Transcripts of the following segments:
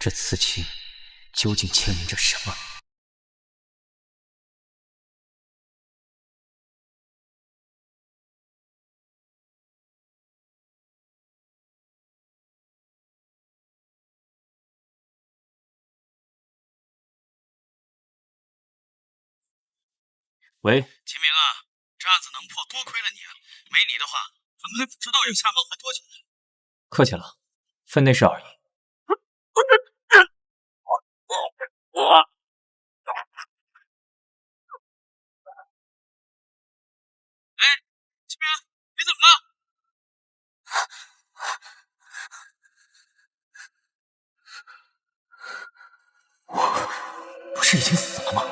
这刺青究竟牵连着什么？喂，秦明啊，这案子能破，多亏了你啊！没你的话，咱们还不知道要下猫还多久呢。客气了，分内事而已。哎，秦明，你怎么了？我不是已经死了吗？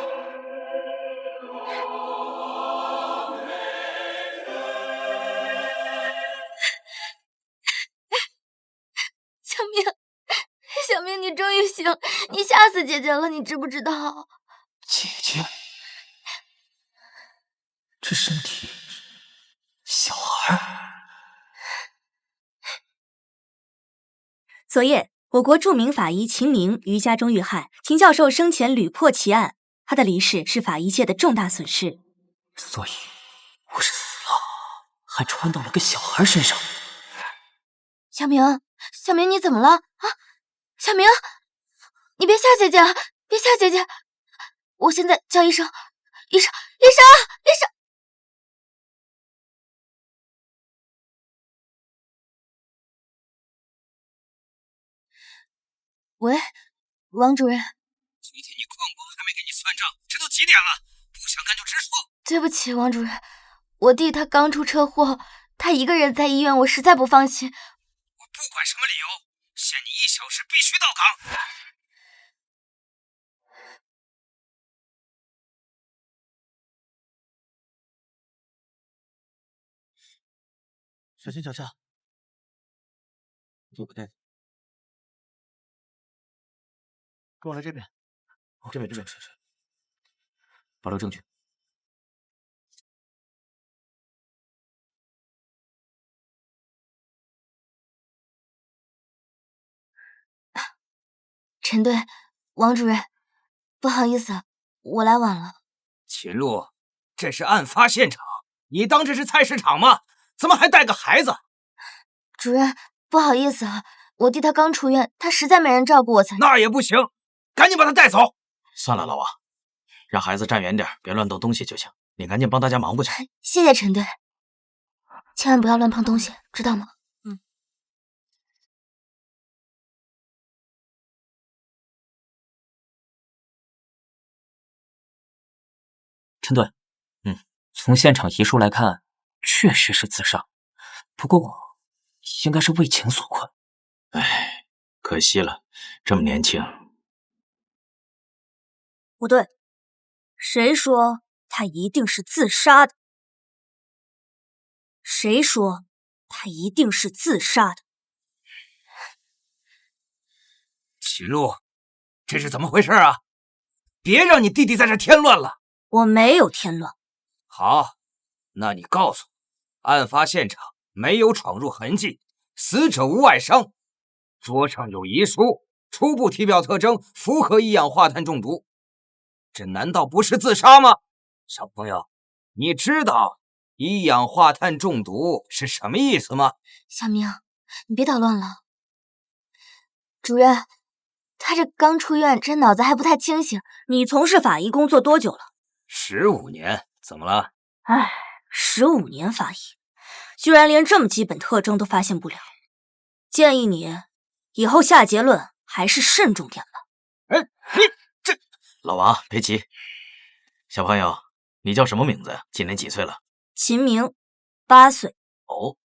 小明，你终于醒，你吓死姐姐了，你知不知道？姐姐，这身体，小孩。昨夜，我国著名法医秦明于家中遇害，秦教授生前屡破奇案，他的离世是法医界的重大损失。所以，我是死了，还穿到了个小孩身上。小明，你怎么了啊？小明，你别吓姐姐，别吓姐姐！我现在叫医生。喂，王主任。今天你困不？还没给你算账，这都几点了？不想干就直说。对不起，王主任，我弟他刚出车祸，他一个人在医院，我实在不放心。我不管什么理由，限你1小时必须到岗。小心脚下，对不对？跟我来这边。这边。是。保留证据。陈队，王主任，不好意思，我来晚了。秦璐，这是案发现场，你当这是菜市场吗？怎么还带个孩子？主任，不好意思啊，我弟他刚出院，他实在没人照顾我才……那也不行，赶紧把他带走。算了，老王，让孩子站远点，别乱动东西就行。你赶紧帮大家忙不去？谢谢陈队，千万不要乱碰东西，知道吗？陈队，从现场遗书来看，确实是自杀，不过应该是为情所困。唉，可惜了，这么年轻。不对，谁说他一定是自杀的？谁说他一定是自杀的？秦璐，这是怎么回事啊？别让你弟弟在这添乱了。我没有添乱。好，那你告诉我，案发现场没有闯入痕迹，死者无外伤，桌上有遗书，初步体表特征符合一氧化碳中毒，这难道不是自杀吗？小朋友，你知道一氧化碳中毒是什么意思吗？小明，你别捣乱了。主任，他这刚出院，这脑子还不太清醒。你从事法医工作多久了？15年，怎么了？唉，15年法医，居然连这么基本特征都发现不了。建议你以后下结论还是慎重点了。你这……老王，别急。小朋友，你叫什么名字呀？今年几岁了？秦明，8岁。哦，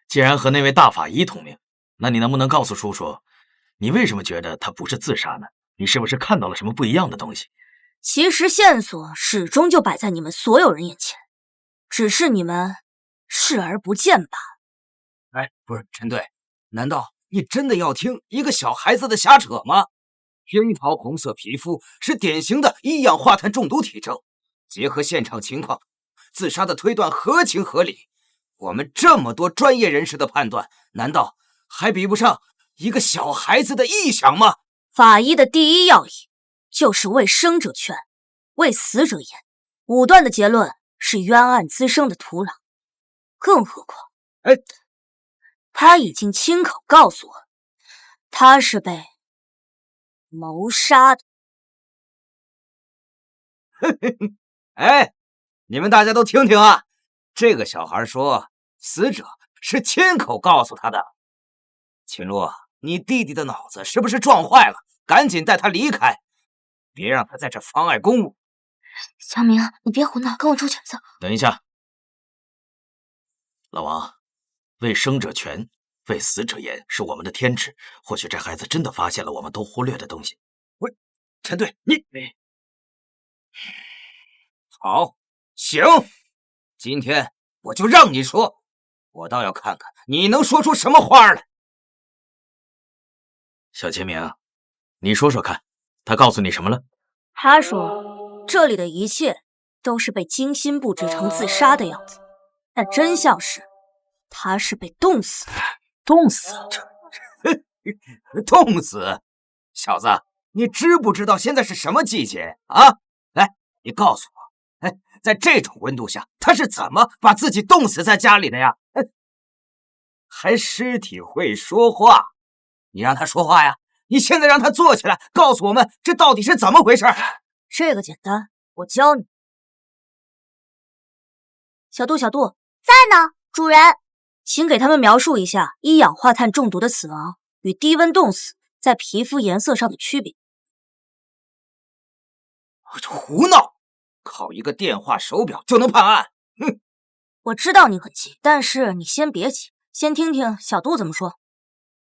既然和那位大法医同名，那你能不能告诉叔叔，你为什么觉得他不是自杀呢？你是不是看到了什么不一样的东西？其实线索始终就摆在你们所有人眼前，只是你们视而不见罢了。哎，不是陈队，难道你真的要听一个小孩子的瞎扯吗？樱桃红色皮肤是典型的一氧化碳中毒体征，结合现场情况，自杀的推断合情合理。我们这么多专业人士的判断，难道还比不上一个小孩子的臆想吗？法医的第一要义就是为生者权，为死者言。武断的结论是冤案滋生的土壤。更何况，他已经亲口告诉我，他是被谋杀的。哎，你们大家都听听啊！这个小孩说，死者是亲口告诉他的。秦洛，你弟弟的脑子是不是撞坏了？赶紧带他离开，别让他在这妨碍公务。小明，你别胡闹，跟我出去走。等一下，老王，为生者权，为死者言是我们的天职。或许这孩子真的发现了我们都忽略的东西。喂，陈队，你好，行，今天我就让你说，我倒要看看你能说出什么话来。小秦明，你说说看，他告诉你什么了？他说，这里的一切都是被精心布置成自杀的样子，但真相是，他是被冻死的。冻死？冻死？小子，你知不知道现在是什么季节啊？来，你告诉我，在这种温度下，他是怎么把自己冻死在家里的呀？还尸体会说话？你让他说话呀！你现在让他坐起来，告诉我们这到底是怎么回事？这个简单，我教你。小杜，在呢，主人。请给他们描述一下一氧化碳中毒的死亡与低温冻死在皮肤颜色上的区别。胡闹！靠一个电话手表就能判案？哼！我知道你很急，但是你先别急，先听听小杜怎么说。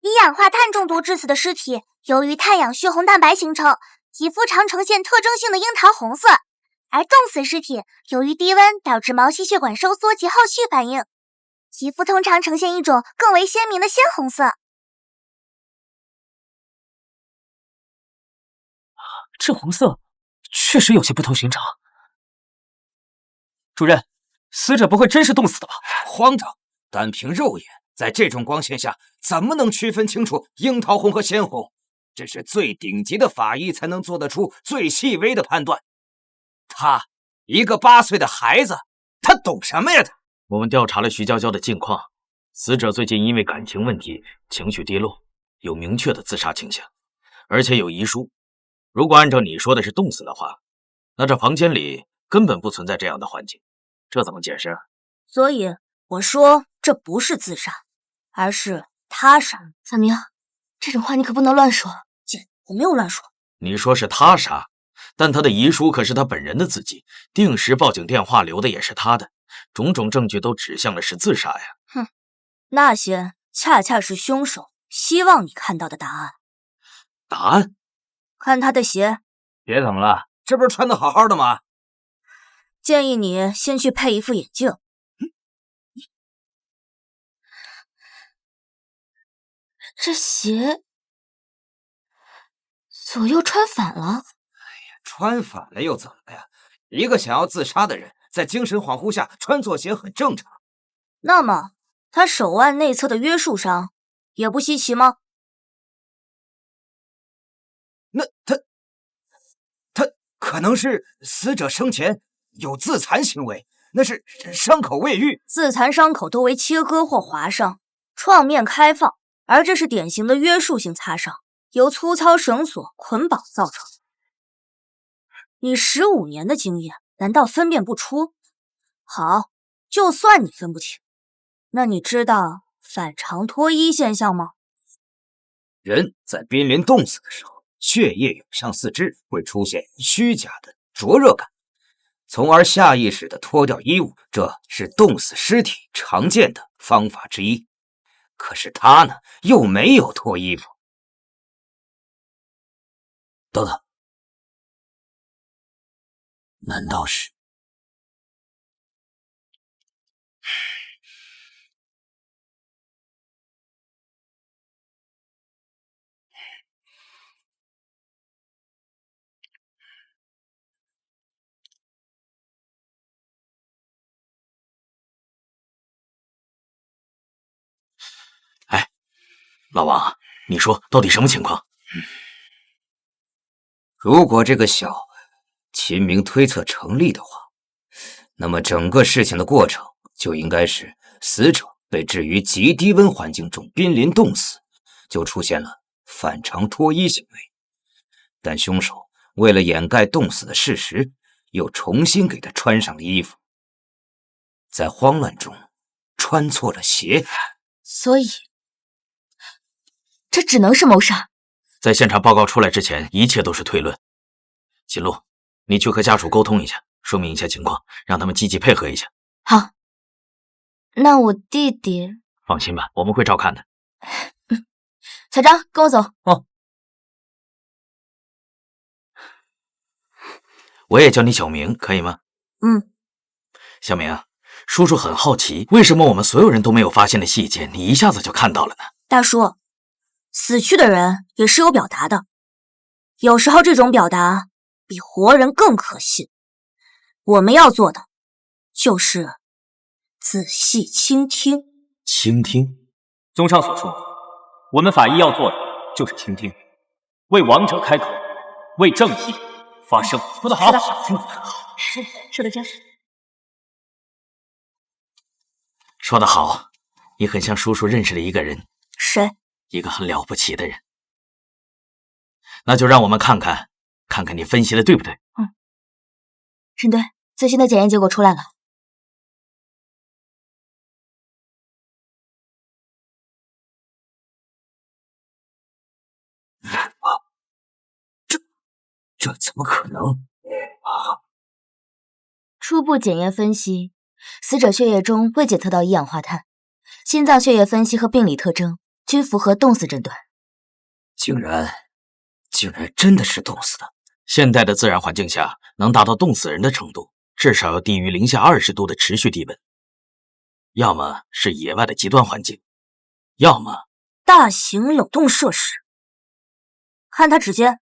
一氧化碳中毒致死的尸体，由于碳氧血红蛋白形成，皮肤常呈现特征性的樱桃红色；而冻死尸体，由于低温导致毛细血管收缩及后续反应，皮肤通常呈现一种更为鲜明的鲜红色。这红色确实有些不同寻常。主任，死者不会真是冻死的吧？荒唐！单凭肉眼，在这种光线下，怎么能区分清楚樱桃红和鲜红？这是最顶级的法医才能做得出最细微的判断。他一个8岁的孩子，他懂什么呀？他。我们调查了徐娇娇的近况，死者最近因为感情问题情绪低落，有明确的自杀倾向，而且有遗书。如果按照你说的是冻死的话，那这房间里根本不存在这样的环境，这怎么解释？所以我说这不是自杀，而是他杀。小明，这种话你可不能乱说。姐，我没有乱说。你说是他杀，但他的遗书可是他本人的字迹，定时报警电话留的也是他的，种种证据都指向了是自杀呀。哼，那些恰恰是凶手希望你看到的答案。答案？看他的鞋。别怎么了？这不是穿的好好的吗？建议你先去配一副眼镜。这鞋左右穿反了。穿反了又怎么呀？一个想要自杀的人，在精神恍惚下穿错鞋很正常。那么，他手腕内侧的约束伤也不稀奇吗？那他可能是死者生前有自残行为，那是伤口未愈。自残伤口多为切割或划伤，创面开放，而这是典型的约束性擦伤，由粗糙绳索捆绑造成。你15年的经验，难道分辨不出？好，就算你分不清，那你知道反常脱衣现象吗？人在濒临冻死的时候，血液涌向四肢，会出现虚假的灼热感，从而下意识地脱掉衣物，这是冻死尸体常见的方法之一。可是他呢，又没有脱衣服。等等，难道是？哎，老王，你说到底什么情况？如果这个小秦明推测成立的话，那么整个事情的过程就应该是死者被置于极低温环境中濒临冻死，就出现了反常脱衣行为。但凶手为了掩盖冻死的事实，又重新给他穿上了衣服，在慌乱中穿错了鞋。所以，这只能是谋杀。在现场报告出来之前，一切都是推论。秦璐，你去和家属沟通一下，说明一下情况，让他们积极配合一下。好，那我弟弟……放心吧，我们会照看的。小张，跟我走。哦。我也叫你小明，可以吗？小明，叔叔很好奇，为什么我们所有人都没有发现的细节，你一下子就看到了呢？大叔，死去的人也是有表达的，有时候这种表达比活人更可信。我们要做的就是仔细倾听。倾听。综上所述，我们法医要做的就是倾听，为亡者开口，为正义发声。说得好，说得好，说得真是。说得好，你很像叔叔认识的一个人。谁？一个很了不起的人。那就让我们看看你分析的对不对。陈队，最新的检验结果出来了。这怎么可能？初步检验分析，死者血液中未检测到一氧化碳，心脏血液分析和病理特征均符合冻死诊断。竟然真的是冻死的。现代的自然环境下，能达到冻死人的程度，至少要低于-20度的持续低温，要么是野外的极端环境，要么大型冷冻设施。看他指尖，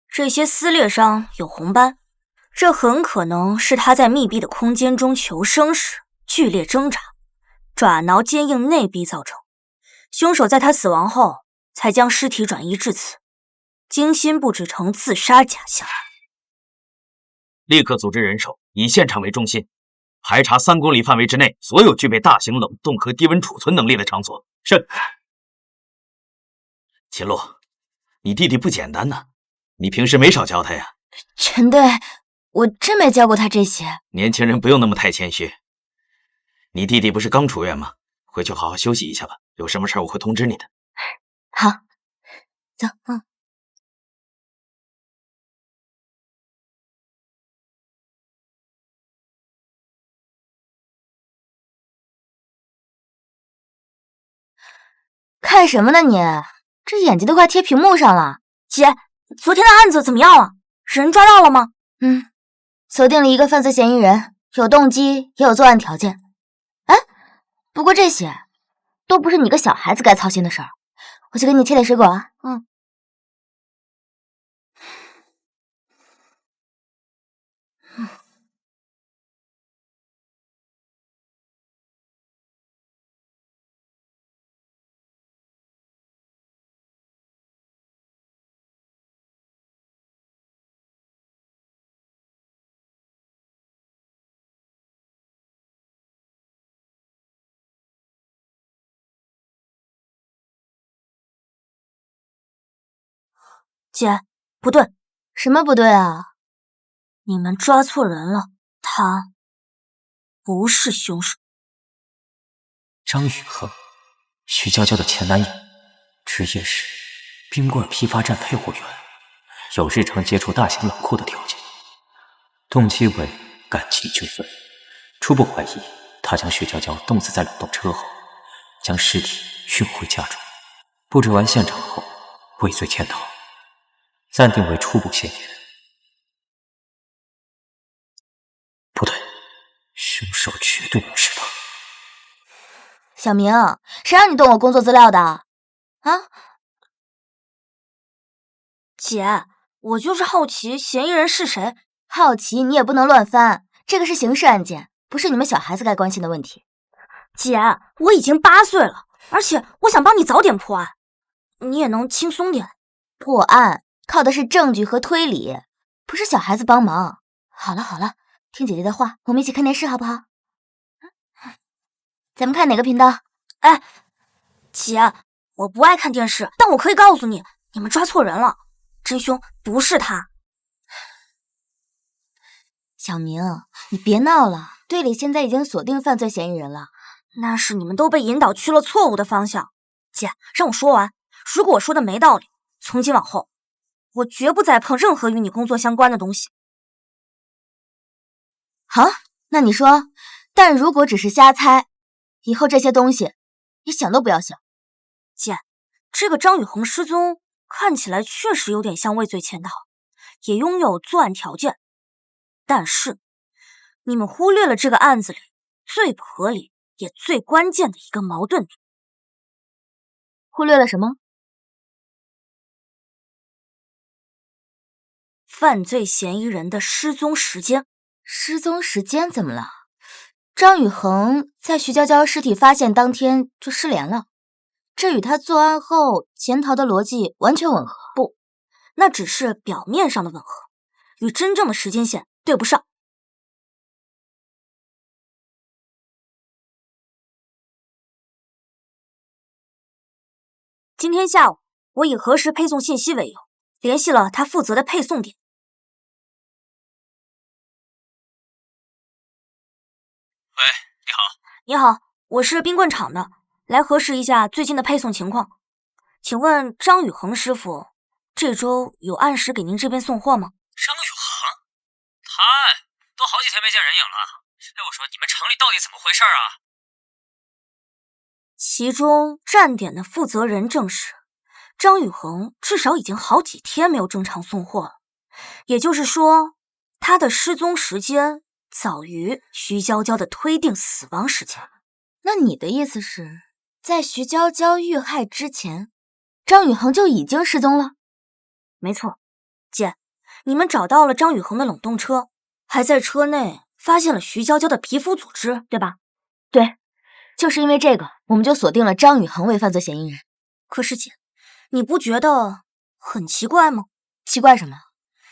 这些撕裂上有红斑，这很可能是他在密闭的空间中求生时剧烈挣扎，爪挠坚硬内壁造成。凶手在他死亡后才将尸体转移至此，精心布置成自杀假象。立刻组织人手，以现场为中心，排查3公里范围之内所有具备大型冷冻和低温储存能力的场所。是。秦璐，你弟弟不简单呐，你平时没少教他呀。陈队，我真没教过他这些。年轻人不用那么太谦虚。你弟弟不是刚出院吗？回去好好休息一下吧，有什么事我会通知你的。好，走。看什么呢你？这眼睛都快贴屏幕上了。姐，昨天的案子怎么样了？人抓到了吗？锁定了一个犯罪嫌疑人，有动机，也有作案条件。不过这些都不是你个小孩子该操心的事儿。我去给你切点水果啊。姐，不对。什么不对啊？你们抓错人了，他不是凶手。张雨恒，徐娇娇的前男友，职业是冰棍批发站配货员，有日常接触大型冷库的条件，动机为感情纠纷。初步怀疑他将徐娇娇冻死在冷冻车后，将尸体运回家中，布置完现场后畏罪潜逃，暂定为初步嫌疑人。不对，凶手绝对不是他。小明，谁让你动我工作资料的？啊？姐，我就是好奇嫌疑人是谁。好奇你也不能乱翻，这个是刑事案件，不是你们小孩子该关心的问题。姐，我已经8岁了，而且我想帮你早点破案，你也能轻松点。破案靠的是证据和推理，不是小孩子帮忙。好了好了，听姐姐的话，我们一起看电视好不好？咱们看哪个频道？哎，姐，我不爱看电视，但我可以告诉你，你们抓错人了，真凶不是他。小明，你别闹了，队里现在已经锁定犯罪嫌疑人了。那是你们都被引导去了错误的方向。姐，让我说完，如果我说的没道理，从今往后，我绝不再碰任何与你工作相关的东西。好，那你说，但如果只是瞎猜，以后这些东西你想都不要想。姐，这个张雨恒失踪看起来确实有点像畏罪潜逃，也拥有作案条件，但是你们忽略了这个案子里最不合理也最关键的一个矛盾点。忽略了什么？犯罪嫌疑人的失踪时间。失踪时间怎么了？张雨恒在徐娇娇尸体发现当天就失联了，这与他作案后潜逃的逻辑完全吻合。不，那只是表面上的吻合，与真正的时间线对不上。今天下午，我以核实配送信息为由，联系了他负责的配送点。喂，你好。你好，我是冰棍厂的，来核实一下最近的配送情况。请问张雨恒师傅，这周有按时给您这边送货吗？张雨恒，他都好几天没见人影了。我说你们厂里到底怎么回事啊？其中站点的负责人证实，张雨恒至少已经好几天没有正常送货了，也就是说，他的失踪时间早于徐娇娇的推定死亡时间。那你的意思是，在徐娇娇遇害之前，张雨恒就已经失踪了？没错，姐，你们找到了张雨恒的冷冻车，还在车内发现了徐娇娇的皮肤组织，对吧？对，就是因为这个，我们就锁定了张雨恒为犯罪嫌疑人。可是姐，你不觉得很奇怪吗？奇怪什么？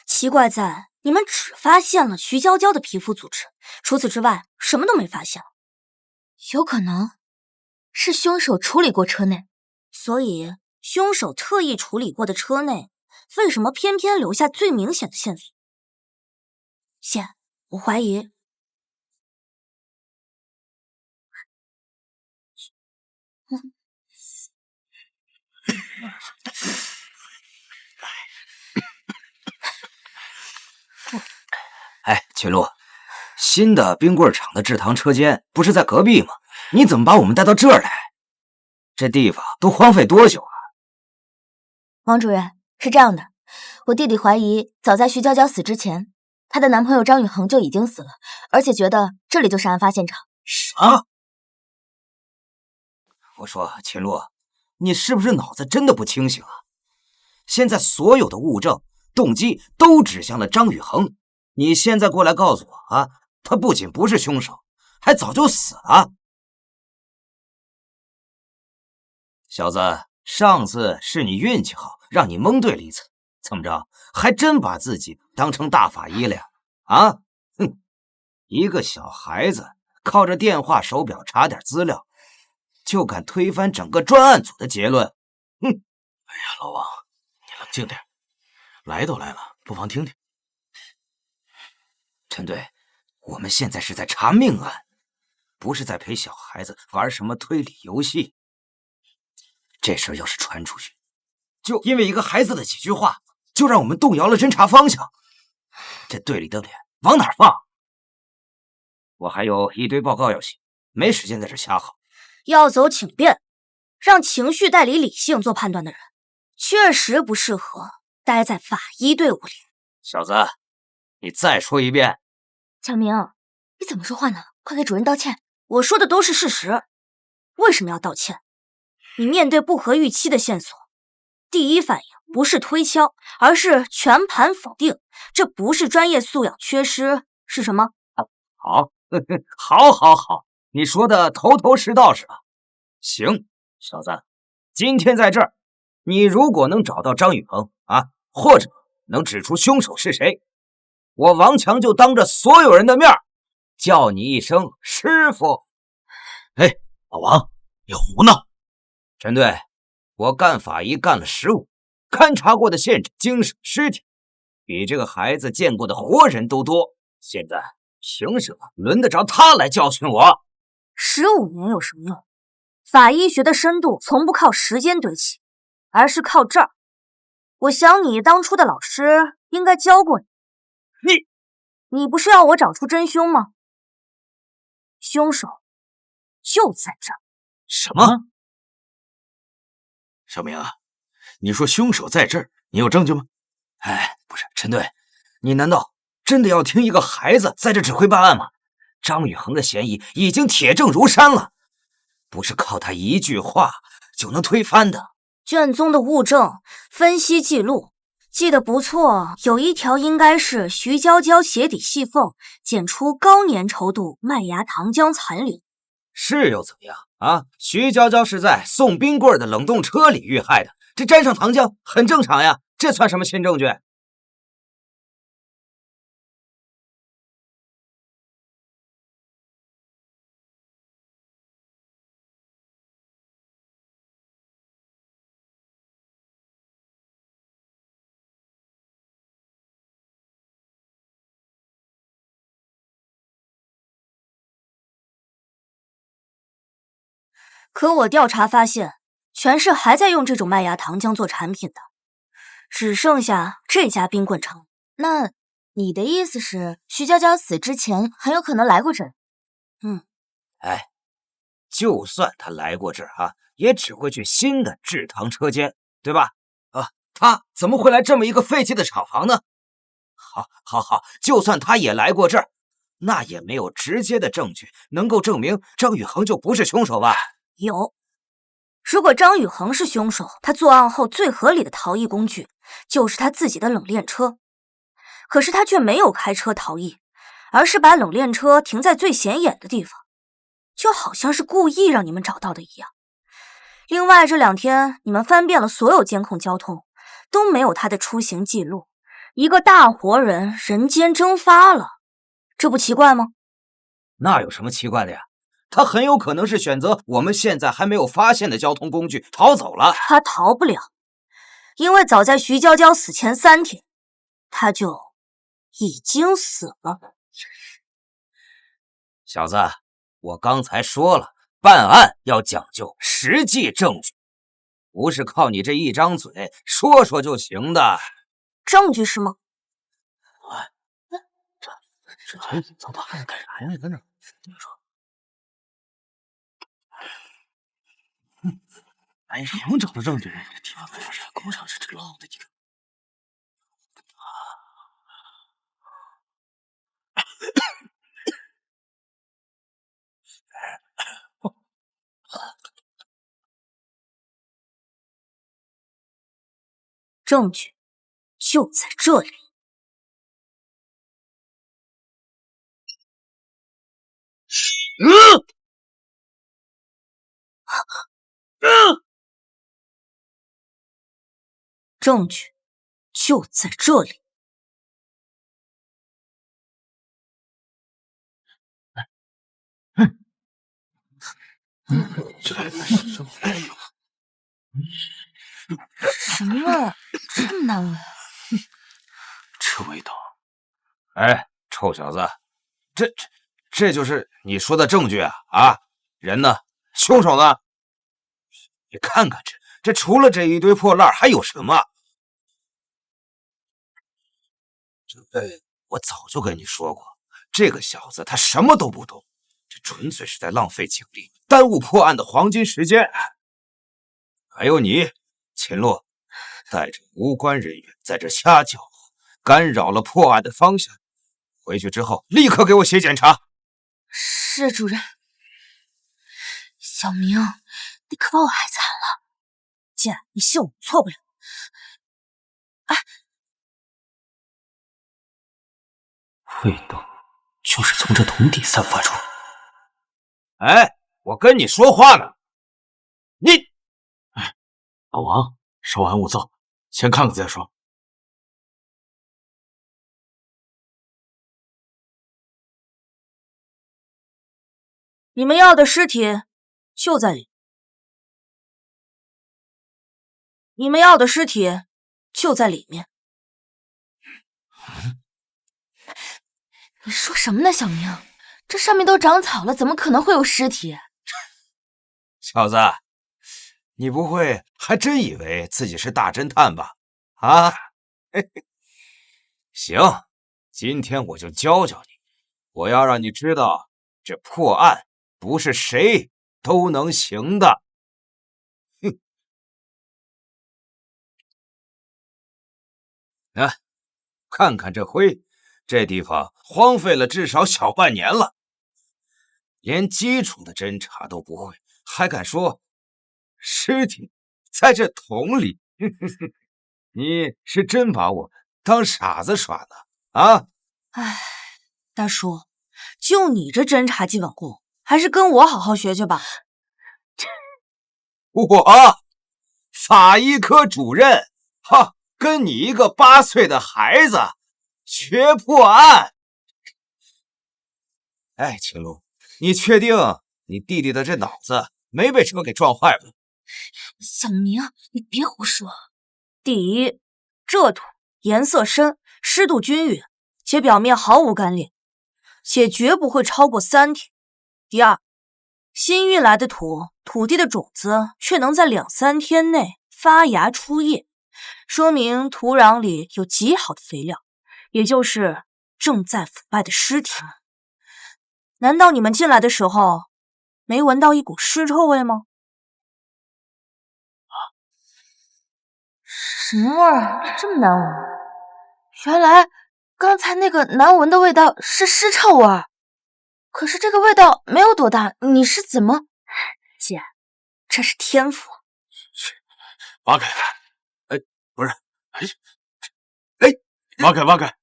奇怪在你们只发现了徐娇娇的皮肤组织，除此之外什么都没发现。有可能是凶手处理过车内，所以凶手特意处理过的车内，为什么偏偏留下最明显的线索？姐，我怀疑哎，秦璐，新的冰棍厂的制糖车间不是在隔壁吗？你怎么把我们带到这儿来？这地方都荒废多久了？王主任，是这样的，我弟弟怀疑早在徐娇娇死之前，她的男朋友张雨恒就已经死了，而且觉得这里就是案发现场。啥？我说秦璐，你是不是脑子真的不清醒啊？现在所有的物证、动机都指向了张雨恒，你现在过来告诉我啊，他不仅不是凶手，还早就死了。小子，上次是你运气好，让你蒙对了一次，怎么着，还真把自己当成大法医了呀？啊，哼，一个小孩子靠着电话手表查点资料，就敢推翻整个专案组的结论，哼！哎呀，老王，你冷静点，来都来了，不妨听听。陈队，我们现在是在查命案，不是在陪小孩子玩什么推理游戏。这事要是传出去，就因为一个孩子的几句话，就让我们动摇了侦查方向，这队里的脸往哪儿放？我还有一堆报告要写，没时间在这瞎耗。要走请便，让情绪代理理性做判断的人，确实不适合待在法医队伍里。小子，你再说一遍。小明，你怎么说话呢？快给主任道歉。我说的都是事实，为什么要道歉？你面对不合预期的线索，第一反应不是推敲，而是全盘否定，这不是专业素养缺失，是什么？好，好，好，好，你说的头头是道是吧？行，小子，今天在这儿，你如果能找到张宇恒啊，或者能指出凶手是谁，我王强就当着所有人的面叫你一声师傅。哎，老王，你胡闹！陈队，我干法医干了15，勘察过的现场、精神、尸体，比这个孩子见过的活人都多。现在凭什么轮得着他来教训我？15年有什么用？法医学的深度从不靠时间堆砌，而是靠这儿。我想你当初的老师应该教过你。你不是要我找出真凶吗？凶手就在这儿。什么？小明啊，你说凶手在这儿，你有证据吗？哎，不是，陈队，你难道真的要听一个孩子在这指挥办案吗？张宇恒的嫌疑已经铁证如山了，不是靠他一句话就能推翻的。卷宗的物证分析记录记得不错，有一条应该是徐娇娇鞋底细缝检出高粘稠度麦芽糖浆残留。是又怎么样啊？徐娇娇是在送冰棍的冷冻车里遇害的，这沾上糖浆很正常呀，这算什么新证据？可我调查发现，全市还在用这种麦芽糖浆做产品的，只剩下这家冰棍厂。那你的意思是，徐娇娇死之前很有可能来过这儿？哎，就算他来过这儿啊，也只会去新的制糖车间，对吧？啊，他怎么会来这么一个废弃的厂房呢？好，就算他也来过这儿，那也没有直接的证据能够证明张宇恒就不是凶手吧？有，如果张宇恒是凶手，他作案后最合理的逃逸工具就是他自己的冷链车。可是他却没有开车逃逸，而是把冷链车停在最显眼的地方，就好像是故意让你们找到的一样。另外，这2天你们翻遍了所有监控交通，都没有他的出行记录，一个大活人人间蒸发了，这不奇怪吗？那有什么奇怪的呀？他很有可能是选择我们现在还没有发现的交通工具逃走了。他逃不了，因为早在徐娇娇死前3天，他就已经死了。小子，我刚才说了，办案要讲究实际证据，不是靠你这一张嘴说说就行的。证据是吗？这走吧，干啥呀？你在这听说？哎，能找到证据？这地方可是工厂是这浪的几个。证据就在这里。证据就在这里。什么这么难闻？这味道！哎，臭小子，这就是你说的证据啊？啊，人呢？凶手呢？你看看这除了这一堆破烂还有什么？我早就跟你说过，这个小子他什么都不懂，这纯粹是在浪费警力，耽误破案的黄金时间。还有你，秦洛，带着无关人员在这瞎搅和，干扰了破案的方向。回去之后立刻给我写检查。是主任。小明，你可把我害惨了。姐，你信我错不了。哎，味道就是从这桶底散发出。哎，我跟你说话呢。你，老王，稍安勿躁，先看看再说。你们要的尸体就在里，你们要的尸体就在里面。你说什么呢，小明？这上面都长草了，怎么可能会有尸体？小子，你不会还真以为自己是大侦探吧？啊？行，今天我就教教你，我要让你知道，这破案不是谁都能行的。哼！啊，看看这灰，这地方荒废了至少小半年了，连基础的侦查都不会，还敢说尸体在这桶里？你是真把我当傻子耍呢？啊！唉，大叔，就你这侦查基本功，还是跟我好好学学吧。我法医科主任，哈，跟你一个8岁的孩子学破案。哎，秦璐，你确定你弟弟的这脑子没被车给撞坏了？小明，你别胡说。第一，这土颜色深，湿度均匀，且表面毫无干裂，且绝不会超过3天。第二，新运来的土地的种子却能在2、3天内发芽出叶，说明土壤里有极好的肥料，也就是正在腐败的尸体。难道你们进来的时候没闻到一股尸臭味吗？什么味儿？这么难闻？原来刚才那个难闻的味道是尸臭味儿。可是这个味道没有多大，你是怎么……姐，这是天赋。挖开！哎，不是，哎，挖开，挖开！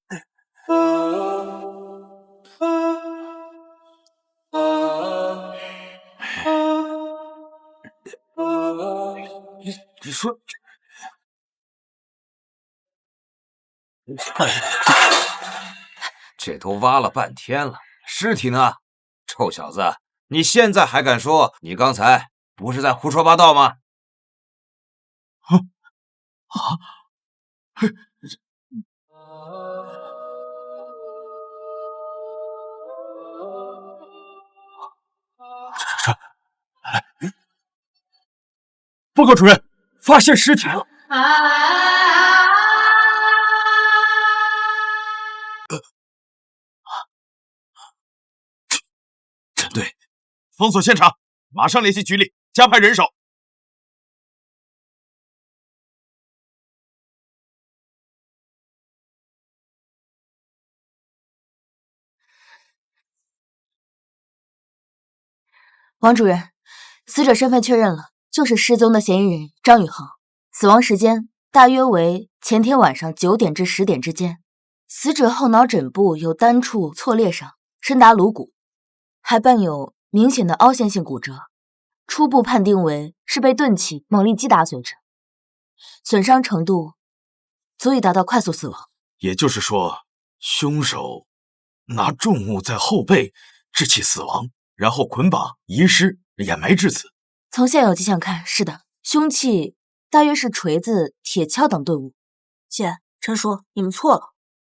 你说，这都挖了半天了，尸体呢？臭小子，你现在还敢说你刚才不是在胡说八道吗？报告主任，发现尸体了。陈队，封锁现场，马上联系局里，加派人手。王主任，死者身份确认了，就是失踪的嫌疑人张宇恒，死亡时间大约为前天晚上9点至10点之间。死者后脑枕部有单处挫裂伤，深达颅骨，还伴有明显的凹陷性骨折，初步判定为是被钝器猛力击打所致，损伤程度足以达到快速死亡。也就是说，凶手拿重物在后背致其死亡，然后捆绑、遗失、掩埋至此。从现有迹象看，是的，凶器大约是锤子、铁锹等钝物。姐，陈叔，你们错了。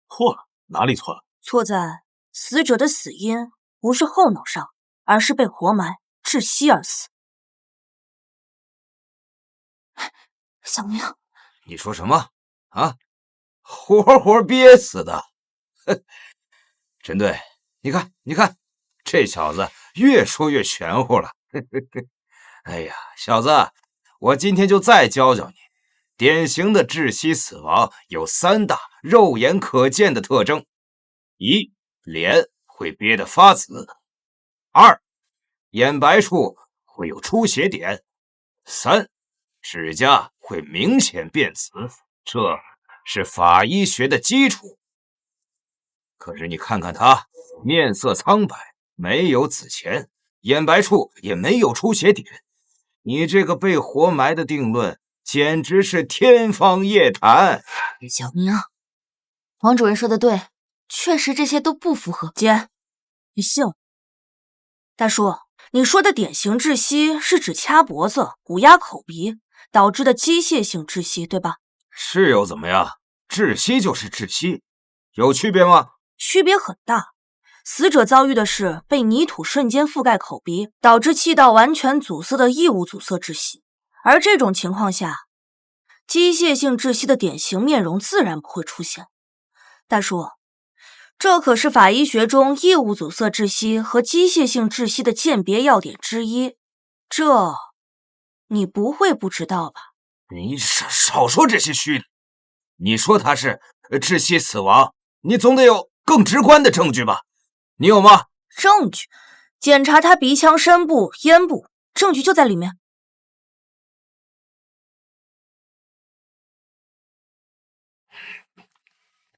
错了？哪里错了？错在死者的死因不是后脑伤，而是被活埋窒息而死。小明，你说什么啊？活活憋死的？陈队，你看，这小子越说越玄乎了。哎呀，小子，我今天就再教教你。典型的窒息死亡有3大肉眼可见的特征：一，脸会憋得发紫；二，眼白处会有出血点；三，指甲会明显变紫。这是法医学的基础。可是你看看他，面色苍白，没有紫钱，眼白处也没有出血点。你这个被活埋的定论简直是天方夜谭。小明，王主任说的对，确实这些都不符合。姐，你信了？大叔，你说的典型窒息是指掐脖子、捂压口鼻导致的机械性窒息，对吧？是又怎么样？窒息就是窒息，有区别吗？区别很大。死者遭遇的是被泥土瞬间覆盖口鼻，导致气道完全阻塞的异物阻塞窒息。而这种情况下，机械性窒息的典型面容自然不会出现。大叔，这可是法医学中异物阻塞窒息和机械性窒息的鉴别要点之一，这你不会不知道吧？你少说这些虚的。你说他是窒息死亡，你总得有更直观的证据吧？你有吗？证据？检查他鼻腔深部、咽部，证据就在里面。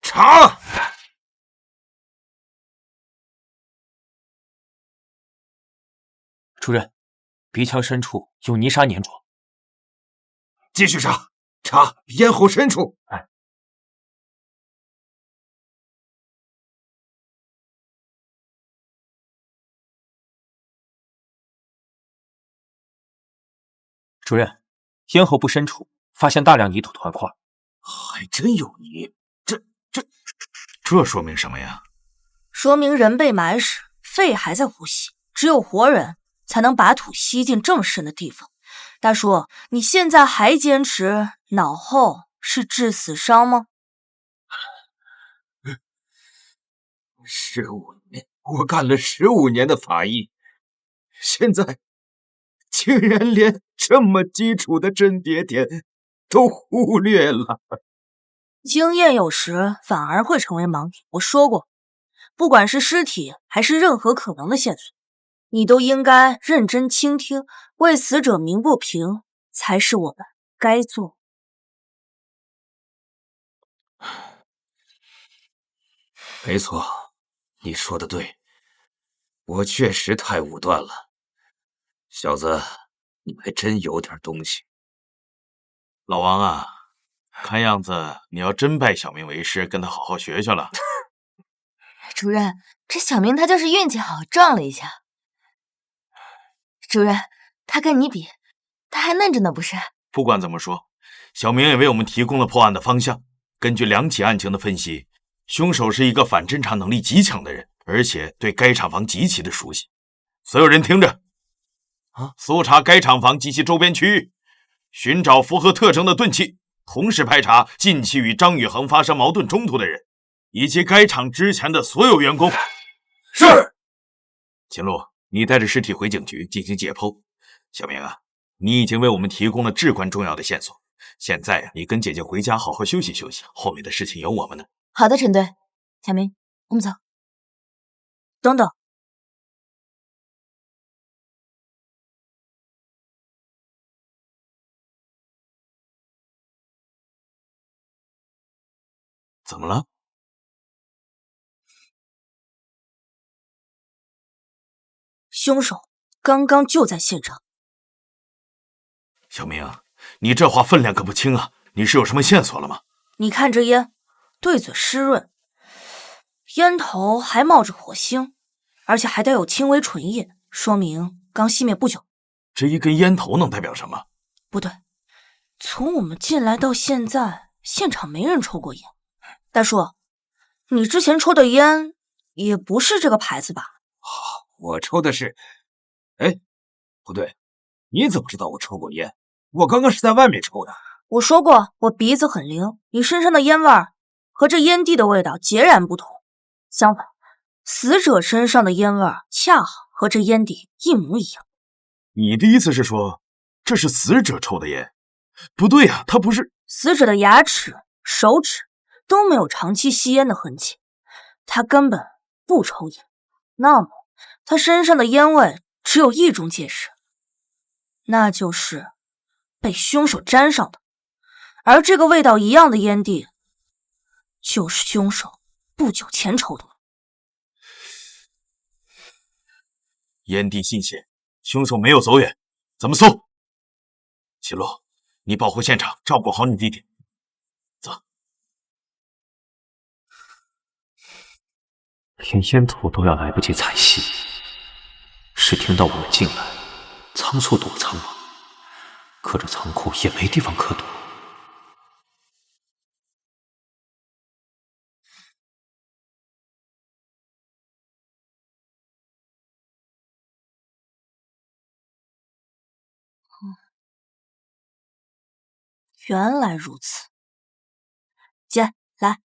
查！主任，鼻腔深处有泥沙粘着。继续查，查咽喉深处。哎，主任，咽喉部深处发现大量泥土团块，还真有泥。这说明什么呀？说明人被埋时肺还在呼吸，只有活人才能把土吸进这么深的地方。大叔，你现在还坚持脑后是致死伤吗？15年，我干了15年的法医，现在竟然连这么基础的甄别点都忽略了。经验有时反而会成为盲点。我说过，不管是尸体还是任何可能的线索，你都应该认真倾听，为死者鸣不平，才是我们该做。没错，你说的对，我确实太武断了。小子，你还真有点东西。老王啊，看样子你要真拜小明为师，跟他好好学学了。主任，这小明他就是运气好，撞了一下。主任，他跟你比，他还嫩着呢，不是？不管怎么说，小明也为我们提供了破案的方向。根据两起案情的分析，凶手是一个反侦查能力极强的人，而且对该厂房极其的熟悉。所有人听着，搜查该厂房及其周边区域，寻找符合特征的钝器，同时排查近期与张宇恒发生矛盾冲突的人，以及该厂之前的所有员工。是。秦璐，你带着尸体回警局进行解剖。小明啊，你已经为我们提供了至关重要的线索。现在你跟姐姐回家好好休息休息，后面的事情有我们呢。好的，陈队。小明，我们走。等等。怎么了？凶手刚刚就在现场。小明，你这话分量可不轻啊！你是有什么线索了吗？你看这烟，对嘴湿润，烟头还冒着火星，而且还带有轻微醇液，说明刚熄灭不久。这一根烟头能代表什么？不对，从我们进来到现在，现场没人抽过烟。大叔，你之前抽的烟也不是这个牌子吧？我抽的是……哎，不对，你怎么知道我抽过烟？我刚刚是在外面抽的。我说过，我鼻子很灵，你身上的烟味儿和这烟蒂的味道截然不同。相反，死者身上的烟味儿恰好和这烟蒂一模一样。你的意思是说，这是死者抽的烟？不对呀，他不是……死者的牙齿、手指都没有长期吸烟的痕迹，他根本不抽烟。那么，他身上的烟味只有一种解释，那就是被凶手沾上的。而这个味道一样的烟蒂，就是凶手不久前抽的。燕地信险，凶手没有走远，怎么搜？秦洛，你保护现场，照顾好你弟弟。走。连烟头都要来不及踩熄，是听到我们进来，仓促躲藏吗？可这仓库也没地方可躲。原来如此，姐，来。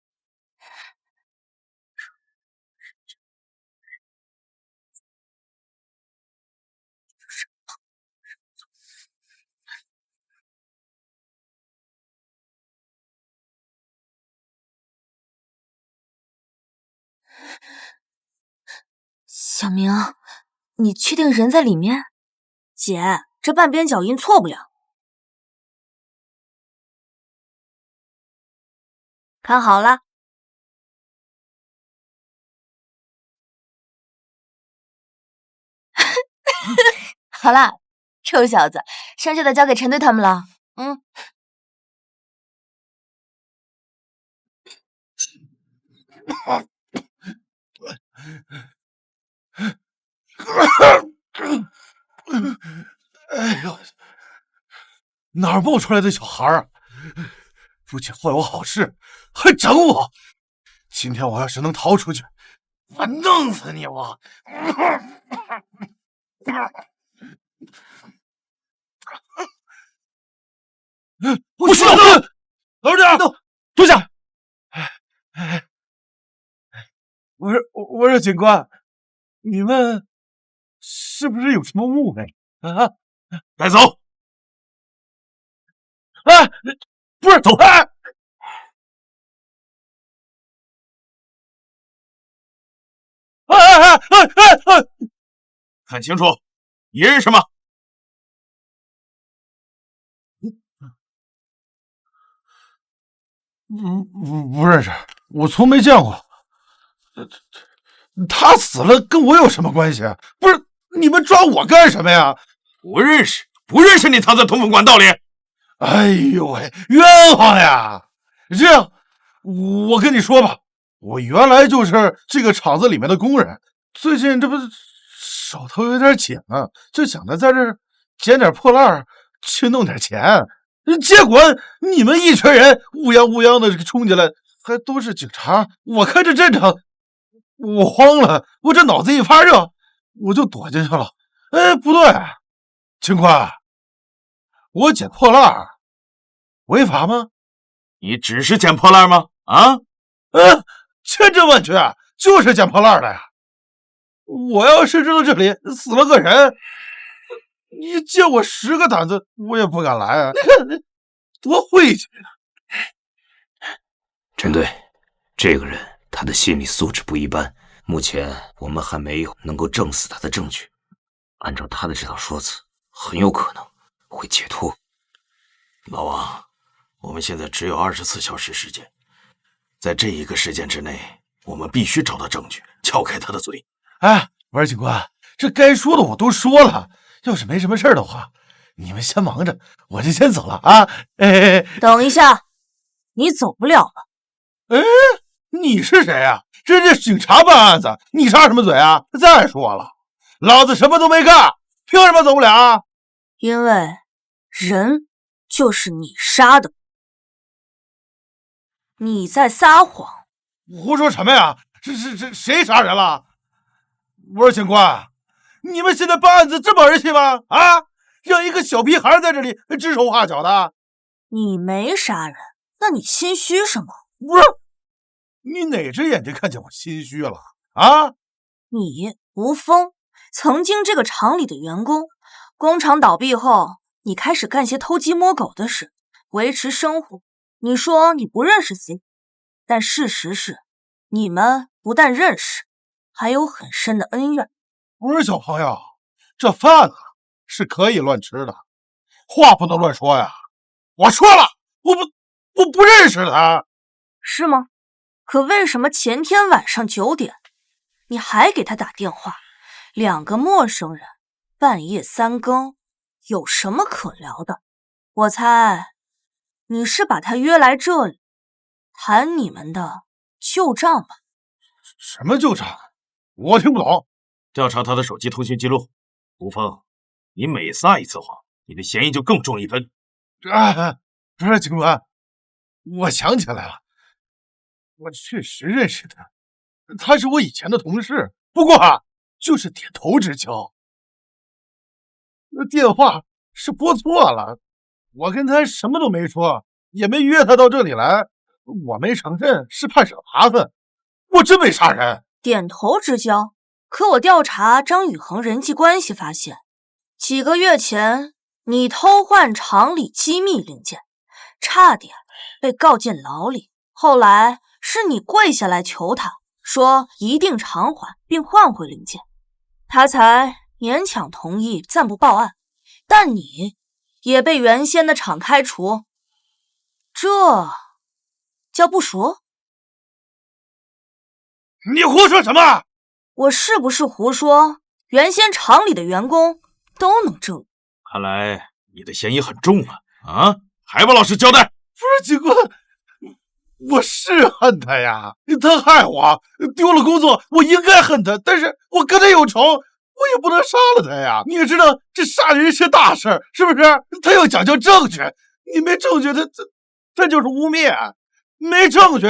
小明，你确定人在里面？姐，这半边脚印错不了。看好了。好啦，臭小子，剩下的交给陈队他们了。哎呦，哪儿冒出来的小孩啊？不仅坏我好事，还整我！今天我要是能逃出去，我弄死你！我！不行，老实点，坐下。我说警官，你们是不是有什么误会啊？带走！哎，不是，走！哎，看清楚，你认识吗？不认识，我从没见过。他死了跟我有什么关系？不是你们抓我干什么呀？不认识，不认识你藏在通风管道里。哎呦喂，冤枉呀！这样，我跟你说吧，我原来就是这个厂子里面的工人，最近这不手头有点紧啊，就想着在这儿捡点破烂去弄点钱。结果你们一群人乌泱乌泱的冲进来，还都是警察。我看这阵场，我慌了，我这脑子一发热，我就躲进去了。哎，不对，警官，我捡破烂违法吗？你只是捡破烂吗？啊？千真万确，就是捡破烂的呀！我要是知道这里死了个人，你借我10个胆子，我也不敢来啊！你看多晦气啊！陈队，这个人他的心理素质不一般，目前我们还没有能够证死他的证据。按照他的这套说辞，很有可能会解脱。老王，我们现在只有24小时时间，在这一个时间之内，我们必须找到证据，撬开他的嘴。哎，王警官，这该说的我都说了，要是没什么事的话，你们先忙着，我就先走了啊！等一下，你走不了了。你是谁啊？人家警察办案子，你插什么嘴啊？再说了，老子什么都没干，凭什么走不了？因为人就是你杀的，你在撒谎。胡说什么呀？谁杀人了？我说警官，你们现在办案子这么儿戏吗？啊，让一个小屁孩在这里指手画脚的。你没杀人，那你心虚什么？不是，你哪只眼睛看见我心虚了啊？你吴峰曾经这个厂里的员工，工厂倒闭后，你开始干些偷鸡摸狗的事，维持生活。你说你不认识 C， 但事实是，你们不但认识，还有很深的恩怨。不是小朋友，这饭啊是可以乱吃的，话不能乱说呀。我说了，我不认识他。是吗？可为什么前天晚上9点，你还给他打电话，两个陌生人半夜3更，有什么可聊的？我猜你是把他约来这里谈你们的旧账吧？什么旧账？我听不懂。调查他的手机通讯记录。吴峰，你每撒一次谎，你的嫌疑就更重1分。不是警官，我想起来了，我确实认识他，他是我以前的同事，不过就是点头之交。电话是拨错了，我跟他什么都没说，也没约他到这里来，我没承认是怕惹麻烦，我真没杀人。点头之交？可我调查张宇恒人际关系发现，几个月前你偷换厂里机密零件，差点被告进牢里。后来是你跪下来求他，说一定偿还并换回零件，他才勉强同意暂不报案。但你也被原先的厂开除，这叫不熟？你胡说什么？我是不是胡说？原先厂里的员工都能证明。看来你的嫌疑很重啊！还不老实交代！不是警官，我是恨他呀，他害我丢了工作，我应该恨他，但是我跟他有仇，我也不能杀了他呀。你也知道这杀人是大事，是不是？他要讲究证据，你没证据，他就是污蔑，没证据，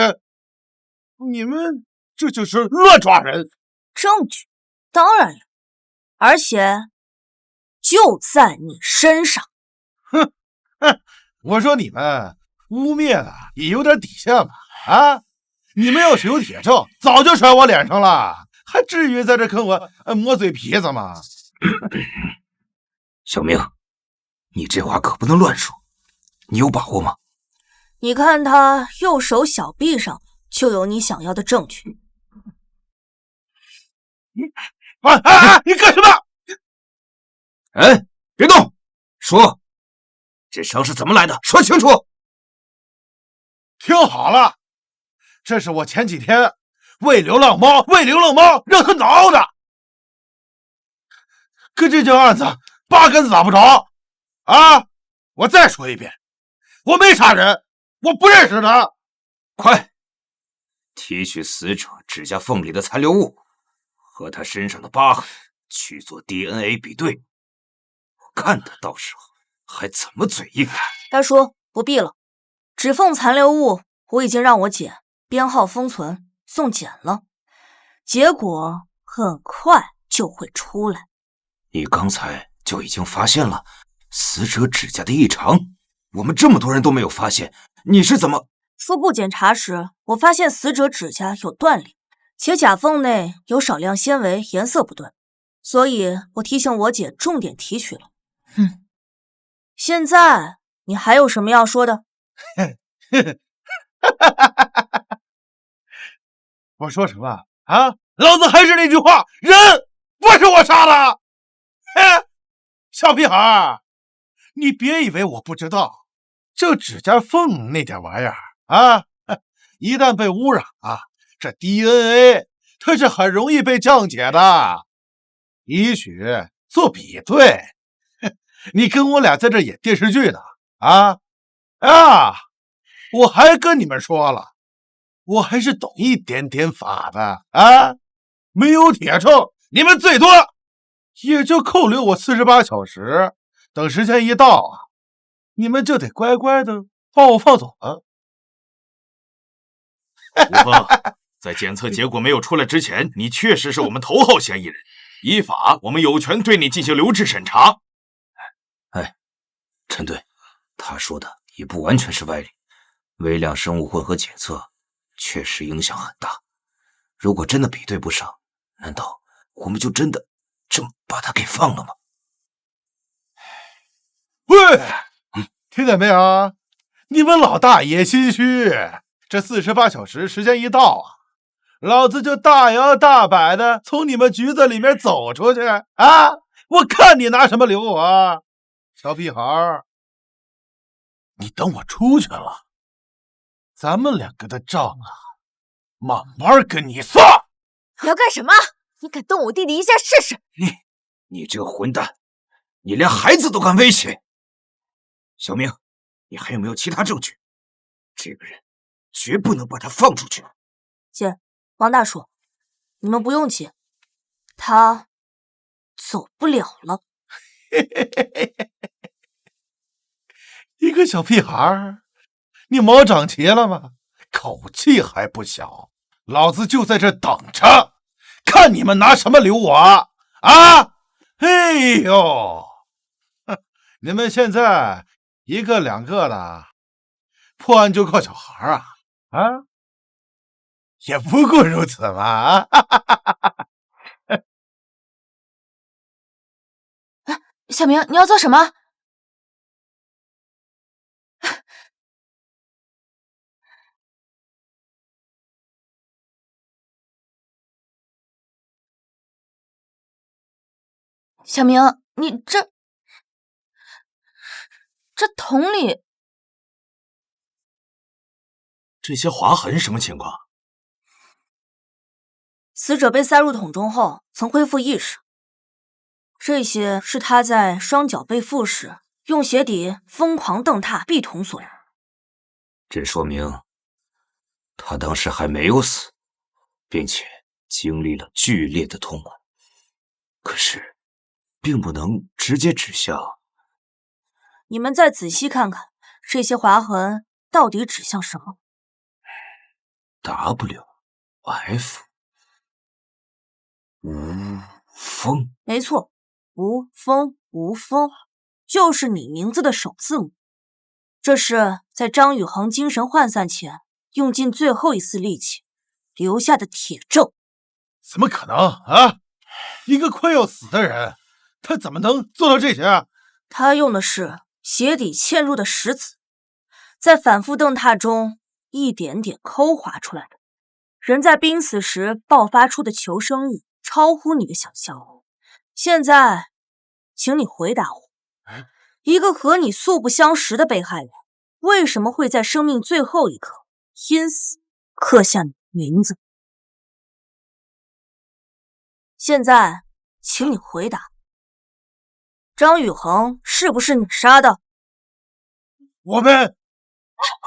你们这就是乱抓人。证据当然有，而且就在你身上。哼，我说你们污蔑的也有点底线吧？你们要是有铁证，早就甩我脸上了，还至于在这跟我磨嘴皮子吗？小明，你这话可不能乱说，你有把握吗？你看他右手小臂上就有你想要的证据。你干什么？别动！说，这伤是怎么来的？说清楚！听好了，这是我前几天喂流浪猫让它挠的，跟这件案子8竿子打不着我再说一遍，我没杀人，我不认识他。快提取死者指甲缝里的残留物和他身上的疤痕去做 DNA 比对，我看他到时候还怎么嘴硬。大叔，不必了，指缝残留物我已经让我姐编号封存送检了，结果很快就会出来。你刚才就已经发现了死者指甲的异常，我们这么多人都没有发现，你是怎么？初步检查时，我发现死者指甲有断裂，且甲缝内有少量纤维颜色不对，所以我提醒我姐重点提取了。现在你还有什么要说的？我说什么老子还是那句话，人不是我杀的。小屁孩，你别以为我不知道，这指甲缝那点玩意儿一旦被污染这 DNA 它是很容易被降解的，提取做比对。你跟我俩在这演电视剧呢我还跟你们说了，我还是懂一点点法的没有铁证，你们最多也就扣留我48小时，等时间一到你们就得乖乖的把我放走了。吴峰，在检测结果没有出来之前，你确实是我们头号嫌疑人，依法我们有权对你进行留置审查。陈队，他说的也不完全是歪理，微量生物混合检测确实影响很大，如果真的比对不上，难道我们就真的这么把他给放了吗？喂，听见没有？你们老大爷心虚，这48小时时间一到老子就大摇大摆的从你们局子里面走出去我看你拿什么留我。小屁孩，你等我出去了，咱们两个的账慢慢跟你算。你要干什么？你敢动我弟弟一下试试？你这个混蛋，你连孩子都敢威胁！小明，你还有没有其他证据？这个人绝不能把他放出去。姐，王大叔，你们不用急，他走不了了。一个小屁孩，你毛长齐了吗？口气还不小，老子就在这等着，看你们拿什么留我啊！哎呦，你们现在一个两个的破案就靠小孩啊，也不过如此嘛！小明，你要做什么？小明，你这桶里这些划痕什么情况？死者被塞入桶中后曾恢复意识，这些是他在双脚被缚时用鞋底疯狂蹬踏壁桶所染。这说明他当时还没有死，并且经历了剧烈的痛苦。可是并不能直接指向。你们再仔细看看，这些划痕到底指向什么 ？WF 无风。没错，无风，就是你名字的首字母。这是在张宇恒精神涣散前用尽最后一丝力气留下的铁证。怎么可能啊？一个快要死的人，他怎么能做到这些啊？他用的是鞋底嵌入的石子，在反复蹬踏中一点点抠划出来的。人在濒死时爆发出的求生欲超乎你的想象。现在，请你回答我，一个和你素不相识的被害人，为什么会在生命最后一刻因死刻下你的名字？现在，请你回答，张宇恒是不是你杀的？我们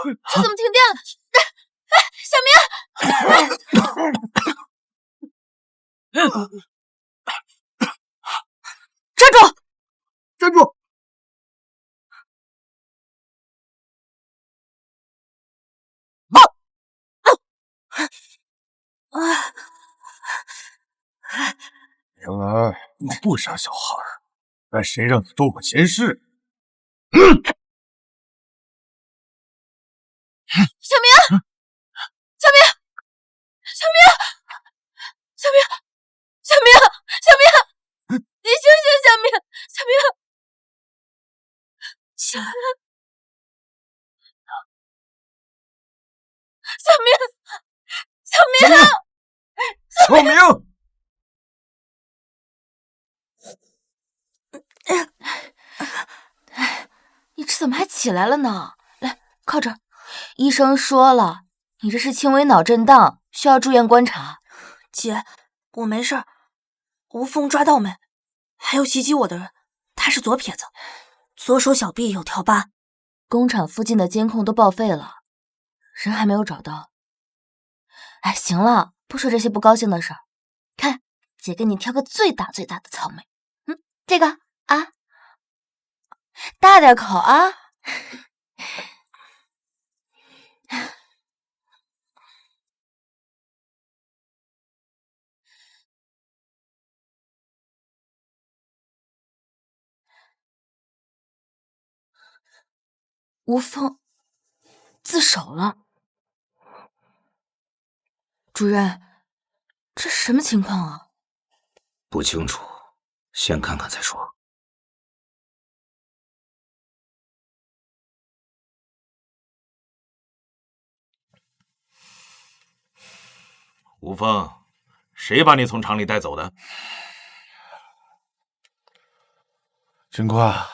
这怎么停电了？小明，站住！站住！原来我不杀小孩，但谁让你多管闲事？小明，小明，小明，小明，小明，小明，你醒醒，小明，小明，起来，小明，小明，小明。你这怎么还起来了呢？来，靠着。医生说了，你这是轻微脑震荡，需要住院观察。姐，我没事儿。吴峰抓到没？还有袭击我的人，他是左撇子，左手小臂有条疤。工厂附近的监控都报废了，人还没有找到。哎，行了，不说这些不高兴的事儿。看，姐给你挑个最大最大的草莓。这个啊，大点口啊。吴峰自首了，主任，这什么情况啊？不清楚，先看看再说。吴峰，谁把你从厂里带走的？军官，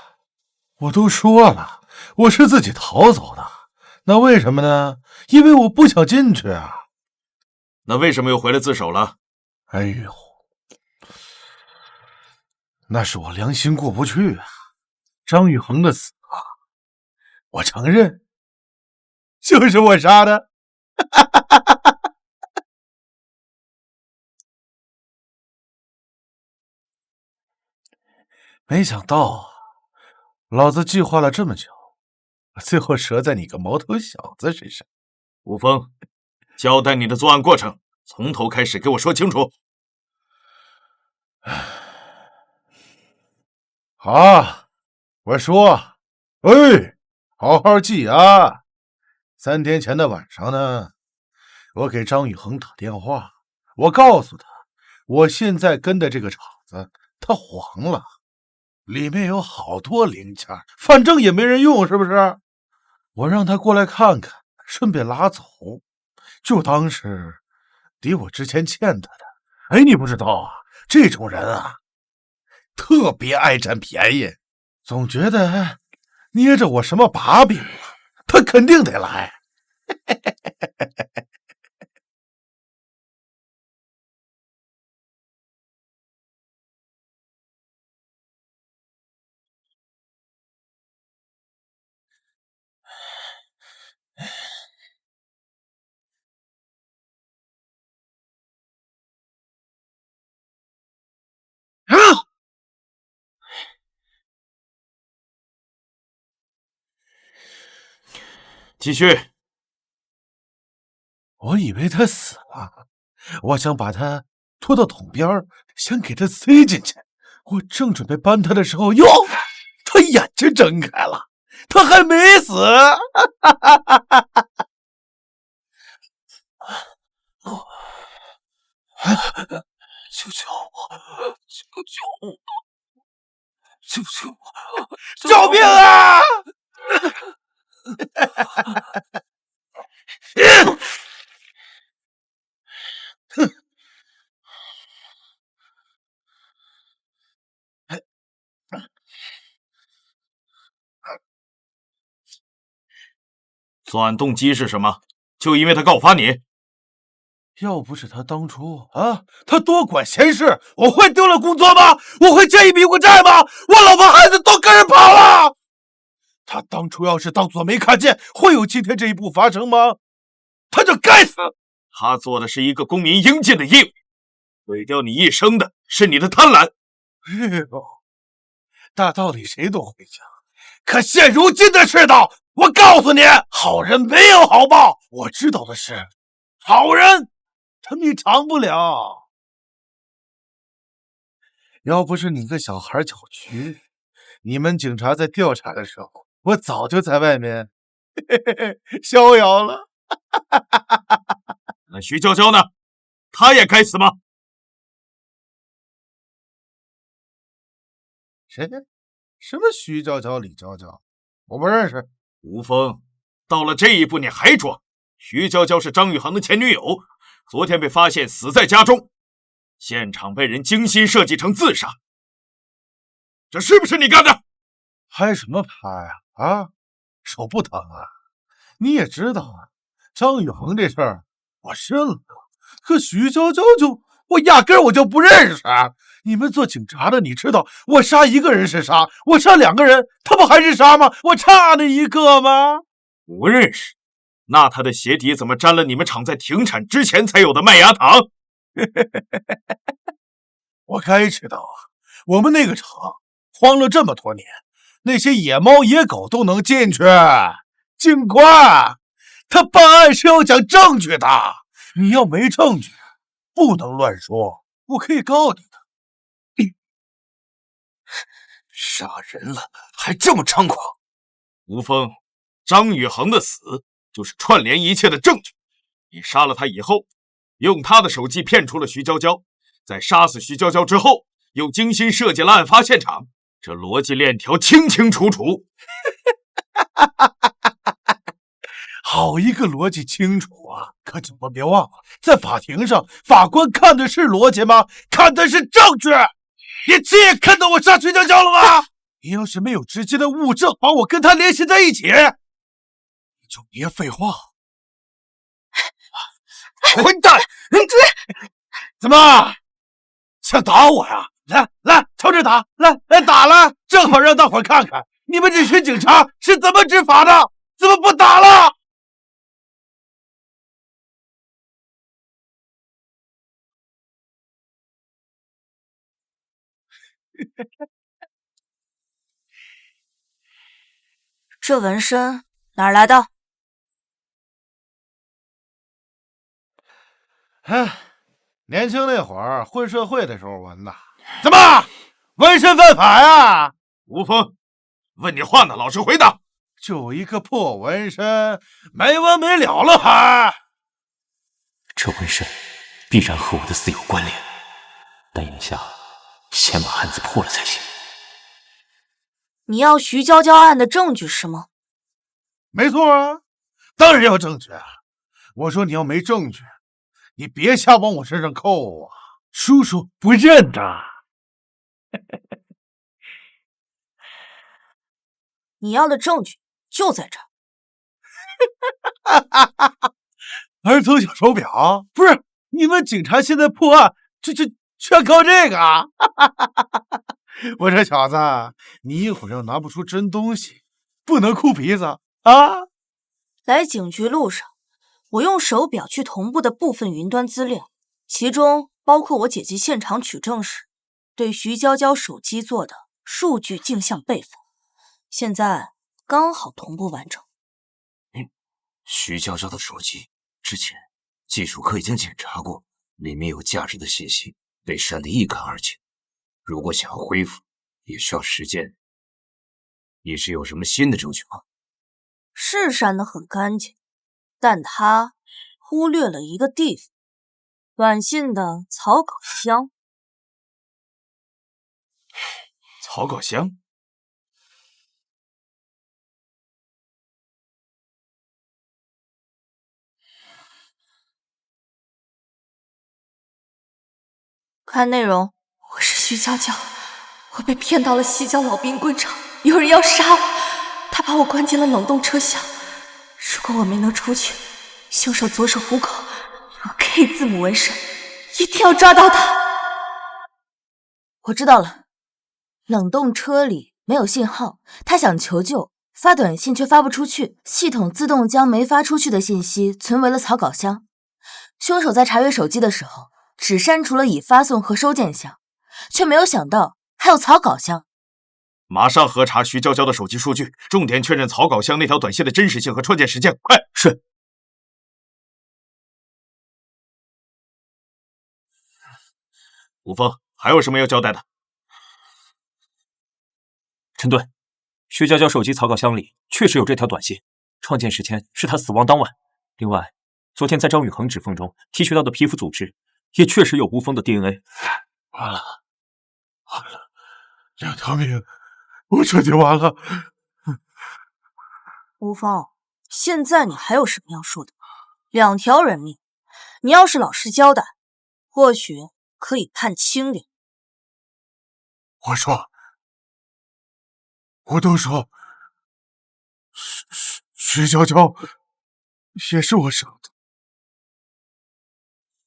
我都说了，我是自己逃走的。那为什么呢？因为我不想进去啊。那为什么又回来自首了？哎呦，那是我良心过不去啊！张玉衡的死啊，我承认，就是我杀的。没想到，老子计划了这么久，最后折在你个毛头小子身上。吴峰，交代你的作案过程，从头开始给我说清楚。好，我说，哎，好好记啊。3天前的晚上呢，我给张宇恒打电话，我告诉他，我现在跟的这个厂子它黄了，里面有好多零件，反正也没人用，是不是？我让他过来看看，顺便拉走，就当是抵我之前欠他的。哎，你不知道啊，这种人啊，特别爱占便宜，总觉得捏着我什么把柄了，他肯定得来。啊！继续。我以为他死了，我想把他拖到桶边，想给他塞进去。我正准备搬他的时候，哟，他眼睛睁开了，他还没死。救救我！救救我！救救我！救命啊！作案动机是什么？就因为他告发你？要不是他当初他多管闲事，我会丢了工作吗？我会欠一屁股债吗？我老婆孩子都跟人跑了。他当初要是当作没看见，会有今天这一步发生吗？他就该死。他做的是一个公民应尽的义务，毁掉你一生的是你的贪婪。大道理谁都会讲，可现如今的世道，我告诉你，好人没有好报。我知道的是，好人他命长不了。要不是你个小孩搅局，你们警察在调查的时候，我早就在外面逍遥了。那徐娇娇呢？她也该死吗？谁？什么徐娇娇、李娇娇？我不认识。吴峰，到了这一步你还装？徐娇娇是张宇航的前女友，昨天被发现死在家中，现场被人精心设计成自杀，这是不是你干的？拍什么拍啊？手不疼啊？你也知道啊，张宇恒这事儿我认了，可徐娇娇我压根我就不认识。你们做警察的，你知道我杀一个人是杀，我杀2个人，他不还是杀吗？我差那一个吗？不认识？那他的鞋底怎么沾了你们厂在停产之前才有的麦芽糖？我该知道啊，我们那个厂荒了这么多年，那些野猫野狗都能进去。警官，他办案是要讲证据的，你要没证据，不能乱说，我可以告你的。杀人了还这么猖狂！吴峰，张宇恒的死就是串联一切的证据。你杀了他以后，用他的手机骗出了徐娇娇，在杀死徐娇娇之后，又精心设计了案发现场，这逻辑链条清清楚楚。好一个逻辑清楚啊！可千万别忘了，在法庭上，法官看的是逻辑吗？看的是证据。你亲眼看到我杀徐娇娇了吗？你要是没有直接的物证把我跟他联系在一起，你就别废话。混蛋！怎么想打我呀？来，朝着打，来打了，正好让大伙看看你们这群警察是怎么执法的，怎么不打了？这纹身哪儿来的？年轻那会儿混社会的时候纹的。怎么纹身犯法呀？吴峰，问你话呢，老实回答。就一个破纹身，没完没了了还？这纹身必然和我的死有关联，但眼下先把案子破了才行。你要徐娇娇案的证据是吗？没错啊，当然要证据啊！我说你要没证据，你别瞎往我身上扣啊！叔叔不认的。你要的证据就在这儿。儿童小手表？不是，你们警察现在破案，这全靠这个啊！我说小子，你一会儿要拿不出真东西，不能哭鼻子啊！来警局路上，我用手表去同步的部分云端资料，其中包括我姐姐现场取证时对徐娇娇手机做的数据镜像备份，现在刚好同步完成。徐娇娇的手机之前技术科已经检查过，里面有价值的信息被删得一干二净。如果想要恢复，也需要时间。你是有什么新的证据吗？是删得很干净，但他忽略了一个地方，短信的草稿箱。草稿箱？看内容，我是徐娇娇，我被骗到了西郊老兵工厂，有人要杀我，他把我关进了冷冻车厢。如果我没能出去，凶手左手虎口有 K 字母纹身，一定要抓到他。我知道了，冷冻车里没有信号，他想求救，发短信却发不出去，系统自动将没发出去的信息存为了草稿箱。凶手在查阅手机的时候，只删除了已发送和收件箱，却没有想到还有草稿箱。马上核查徐娇娇的手机数据，重点确认草稿箱那条短信的真实性和创建时间。快！是。吴峰，还有什么要交代的？陈队，徐娇娇手机草稿箱里确实有这条短信，创建时间是她死亡当晚。另外，昨天在张宇恒指缝中提取到的皮肤组织也确实有吴峰的 DNA。完了，2条命，我彻底完了。吴峰，现在你还有什么要说的？2条人命，你要是老实交代，或许可以判轻点。我都说，徐娇娇也是我生的。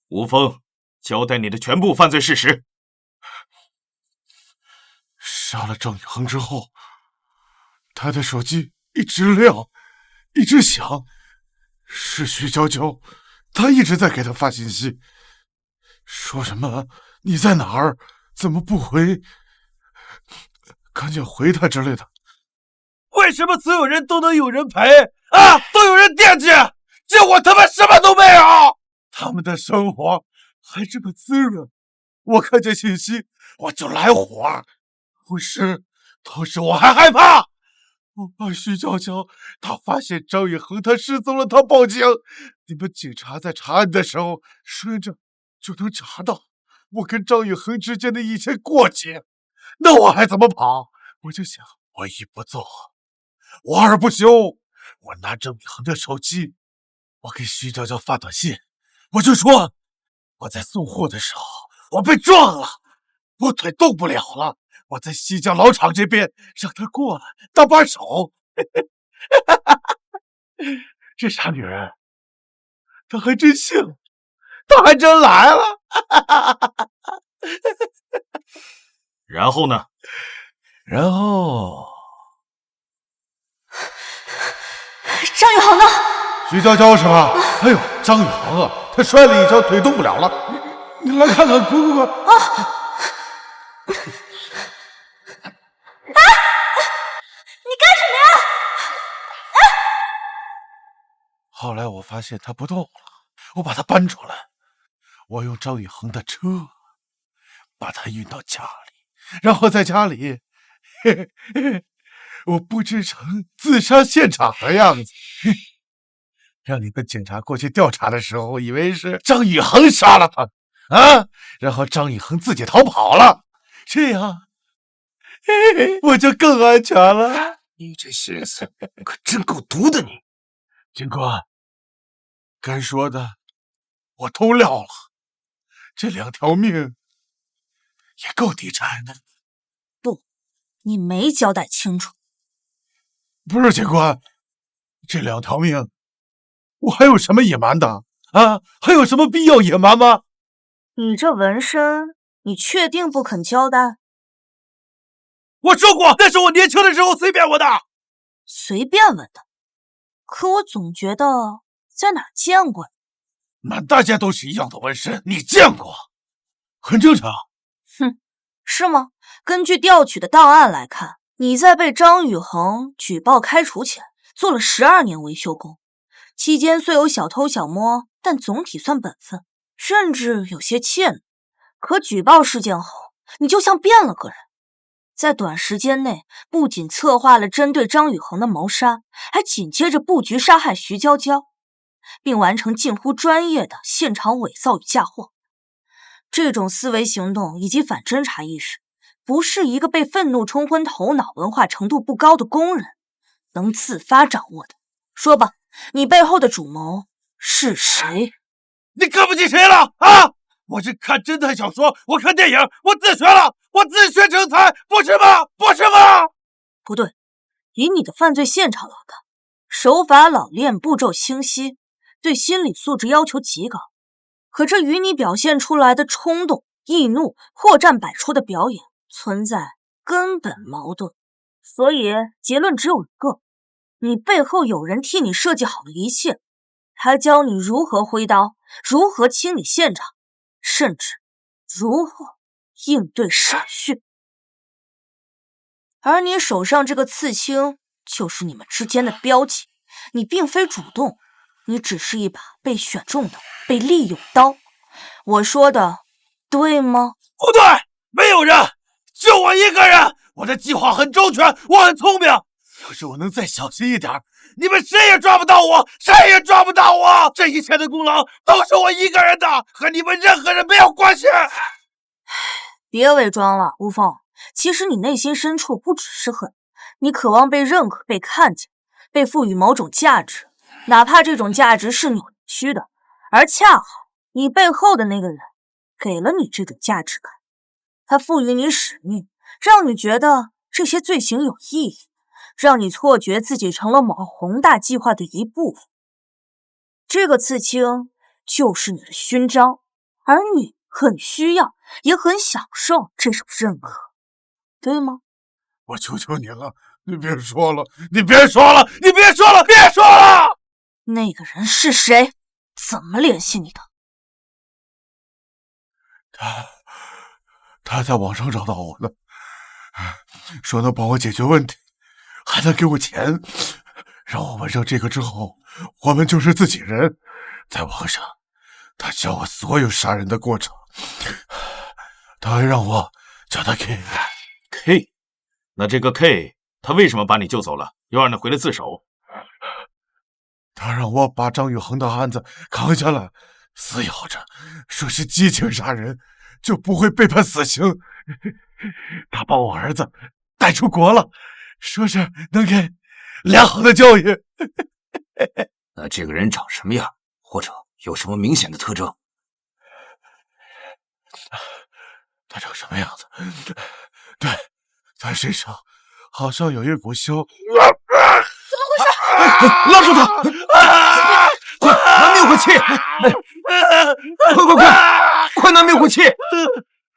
吴峰，交代你的全部犯罪事实。杀了张宇恒之后，他的手机一直亮，一直响，是徐娇娇，她一直在给他发信息，说什么你在哪儿，怎么不回，赶紧回他之类的。为什么所有人都能有人陪啊，都有人惦记，就我他妈什么都没有？他们的生活还这么滋润，我看见信息我就来火，同时我还害怕，我怕徐娇娇她发现张宇恒他失踪了，他报警，你们警察在查案的时候顺着就能查到我跟张宇恒之间的一些过节，那我还怎么跑？我就想，我一不做，我二不休，我拿张宇恒的手机，我给徐娇娇发短信，我就说我在送货的时候我被撞了，我腿动不了了，我在西郊老厂这边让他过来搭把手。这傻女人，她还真信了，她还真来了。然后呢？然后张宇航呢？徐娇娇是吧？哎呦，张宇航啊，他摔了一跤，腿动不了了。你来看看，快！啊！你干什么呀？后来我发现他不动了，我把他搬出来，我用张宇航的车把他运到家里，然后在家里，我布置成自杀现场的样子，让你们警察过去调查的时候，以为是张宇航杀了他啊，然后张宇航自己逃跑了，这样我就更安全了。你这心思可真够毒的，你警官，该说的我都撂了，这2条命也够抵债的。不，你没交代清楚。不是警官，这2条命，我还有什么隐瞒的啊？还有什么必要隐瞒吗？你这纹身，你确定不肯交代？我说过，那是我年轻的时候随便纹的。随便纹的，可我总觉得在哪儿见过。满大街都是一样的纹身，你见过？很正常。哼，是吗？根据调取的档案来看，你在被张宇恒举报开除前，做了12年维修工，期间虽有小偷小摸，但总体算本分，甚至有些怯懦。可举报事件后，你就像变了个人。在短时间内，不仅策划了针对张宇恒的谋杀，还紧接着布局杀害徐娇娇，并完成近乎专业的现场伪造与嫁祸。这种思维行动以及反侦查意识，不是一个被愤怒冲昏头脑、文化程度不高的工人能自发掌握的。说吧，你背后的主谋是谁？你看不起谁了啊？我是看侦探小说，我看电影，我自学了，我自学成才，不是吗？不是吗？不对，以你的犯罪现场来看，手法老练，步骤清晰，对心理素质要求极高。可这与你表现出来的冲动、易怒、破绽百出的表演存在根本矛盾。所以结论只有一个：你背后有人替你设计好了一切，还教你如何挥刀，如何清理现场，甚至如何应对审讯。而你手上这个刺青，就是你们之间的标记。你并非主动，你只是一把被选中的、被利用刀。我说的对吗？不对，没有人，就我一个人。我的计划很周全，我很聪明。要是我能再小心一点，你们谁也抓不到我，谁也抓不到我。这一切的功劳都是我一个人的，和你们任何人没有关系。别伪装了，吴凤。其实你内心深处不只是恨，你渴望被认可、被看见、被赋予某种价值，哪怕这种价值是扭曲的。而恰好你背后的那个人给了你这种价值感，他赋予你使命，让你觉得这些罪行有意义，让你错觉自己成了某宏大计划的一部分。这个刺青就是你的勋章，而你很需要，也很享受这种认可，对吗？我求求你了，你别说了，你别说了，你别说了，别说了！那个人是谁？怎么联系你的？他在网上找到我的，说能帮我解决问题，还能给我钱，让我纹上这个之后，我们就是自己人。在网上，他教我所有杀人的过程，他还让我叫他 K。那这个 K， 他为什么把你救走了，又让你回来自首？他让我把张宇恒的案子扛下来，撕咬着，说是激情杀人就不会被判死刑。他把我儿子带出国了，说是能给良好的教育。那这个人长什么样，或者有什么明显的特征？他长什么样子？对，他身上好像有一股香。怎么回事？拉住他！快拿灭火器！快拿灭火器！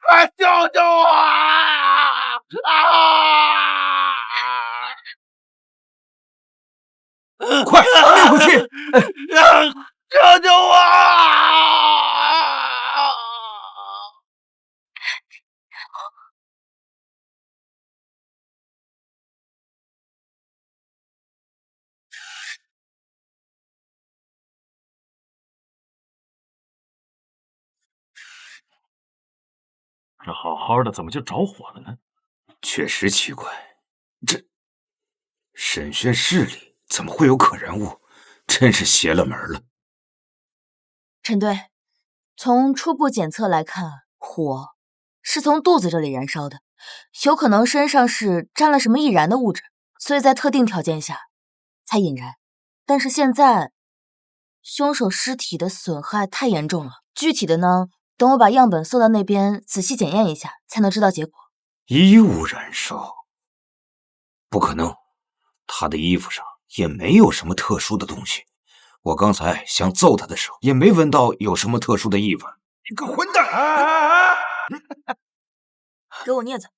快救救我！快灭火器！救救我！这好好的怎么就着火了呢？确实奇怪，这审讯室里怎么会有可燃物？真是邪了门了。陈队，从初步检测来看，火是从肚子这里燃烧的，有可能身上是沾了什么易燃的物质，所以在特定条件下才引燃。但是现在凶手尸体的损害太严重了，具体的呢，等我把样本送到那边仔细检验一下，才能知道结果。衣物燃烧？不可能，他的衣服上也没有什么特殊的东西。我刚才想揍他的时候，也没闻到有什么特殊的异味。你个混蛋！给我镊子。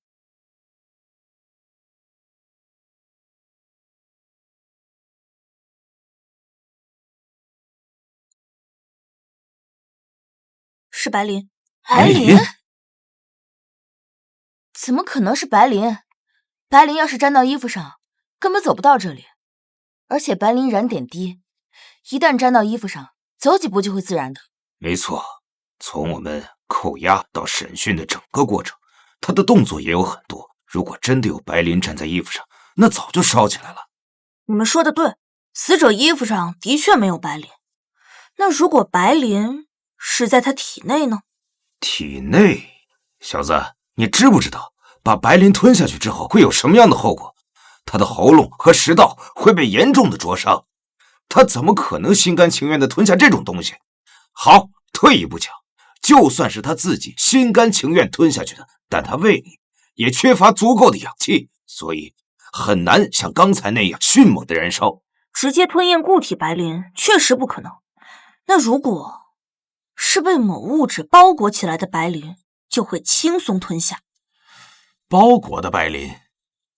是白磷。白磷？怎么可能是白磷？白磷要是沾到衣服上，根本走不到这里。而且白磷燃点低，一旦沾到衣服上，走几步就会自燃的。没错，从我们扣押到审讯的整个过程，他的动作也有很多。如果真的有白磷粘在衣服上，那早就烧起来了。你们说的对，死者衣服上的确没有白磷。那如果白磷是在他体内呢？体内？小子，你知不知道把白磷吞下去之后会有什么样的后果？他的喉咙和食道会被严重的灼伤，他怎么可能心甘情愿地吞下这种东西？好，退一步讲，就算是他自己心甘情愿吞下去的，但他胃里也缺乏足够的氧气，所以很难像刚才那样迅猛的燃烧。直接吞咽固体白磷确实不可能。那如果是被某物质包裹起来的白磷，就会轻松吞下。包裹的白磷，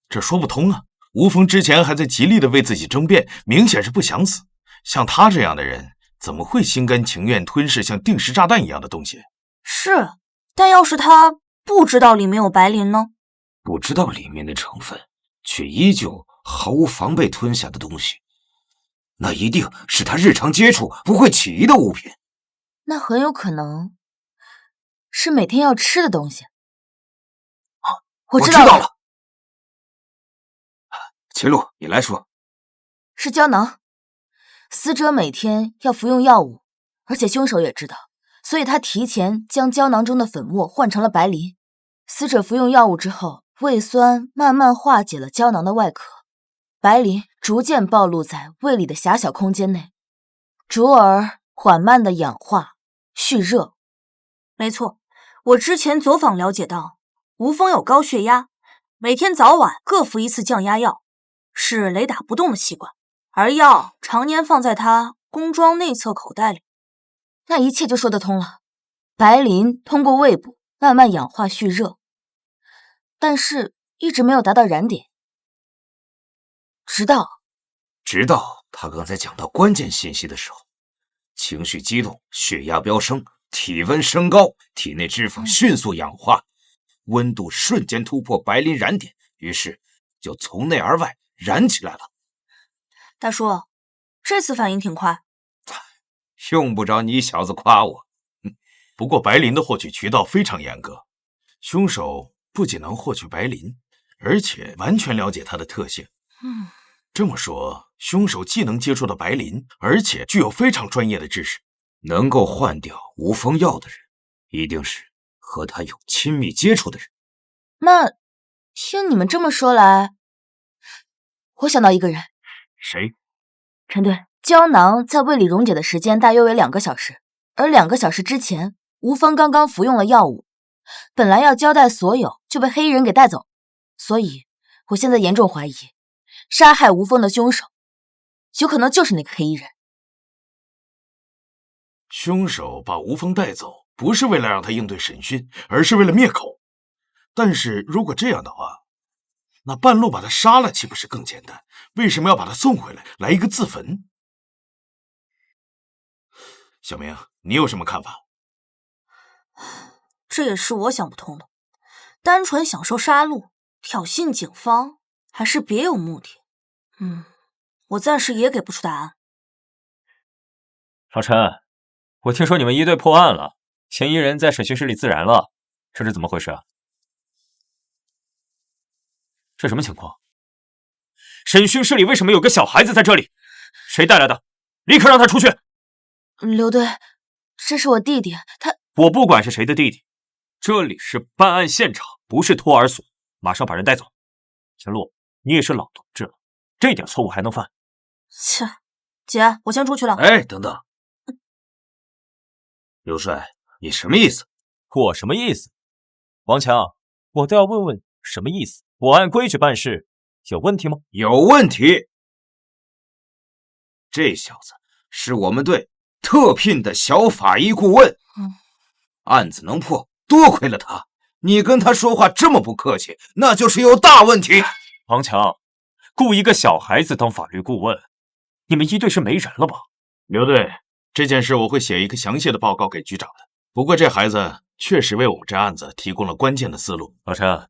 这说不通啊！吴峰之前还在极力的为自己争辩，明显是不想死。像他这样的人，怎么会心甘情愿吞噬像定时炸弹一样的东西？是，但要是他不知道里面有白磷呢？不知道里面的成分，却依旧毫无防备吞下的东西，那一定是他日常接触不会起疑的物品。那很有可能是每天要吃的东西。我知道了。秦璐，你来说。是胶囊。死者每天要服用药物，而且凶手也知道，所以他提前将胶囊中的粉末换成了白磷。死者服用药物之后，胃酸慢慢化解了胶囊的外壳，白磷逐渐暴露在胃里的狭小空间内，逐而缓慢的氧化蓄热。没错，我之前走访了解到，吴峰有高血压，每天早晚各服一次降压药，是雷打不动的习惯，而药常年放在他工装内侧口袋里。那一切就说得通了。白磷通过胃部慢慢氧化蓄热，但是一直没有达到燃点，直到他刚才讲到关键信息的时候，情绪激动，血压飙升，体温升高，体内脂肪迅速氧化，温度瞬间突破白磷燃点，于是就从内而外燃起来了。大叔，这次反应挺快。用不着你小子夸我。不过白磷的获取渠道非常严格，凶手不仅能获取白磷，而且完全了解它的特性。这么说，凶手既能接触到白磷，而且具有非常专业的知识。能够换掉无风药的人，一定是和他有亲密接触的人。那听你们这么说来，我想到一个人。谁？陈队，胶囊在胃里溶解的时间大约为2个小时，而2个小时之前，吴峰刚刚服用了药物，本来要交代所有，就被黑衣人给带走，所以我现在严重怀疑，杀害吴峰的凶手，有可能就是那个黑衣人。凶手把吴峰带走，不是为了让他应对审讯，而是为了灭口。但是如果这样的话，那半路把他杀了，岂不是更简单？为什么要把他送回来，来一个自焚？小明，你有什么看法？这也是我想不通的。单纯享受杀戮，挑衅警方，还是别有目的？我暂时也给不出答案。老陈，我听说你们一队破案了，嫌疑人在审讯室里自燃了，这是怎么回事啊？这什么情况？审讯室里为什么有个小孩子在这里？谁带来的？立刻让他出去！刘队，这是我弟弟，他……我不管是谁的弟弟，这里是办案现场，不是托儿所，马上把人带走。秦璐，你也是老同志了，这点错误还能犯？切，姐，我先出去了。哎，等等，刘帅，你什么意思？我什么意思？王强，我都要问问什么意思？我按规矩办事，有问题吗？有问题。这小子是我们队特聘的小法医顾问，案子能破，多亏了他。你跟他说话这么不客气，那就是有大问题。王强，雇一个小孩子当法律顾问，你们一队是没人了吧？刘队，这件事我会写一个详细的报告给局长的。不过这孩子确实为我们这案子提供了关键的思路。老陈，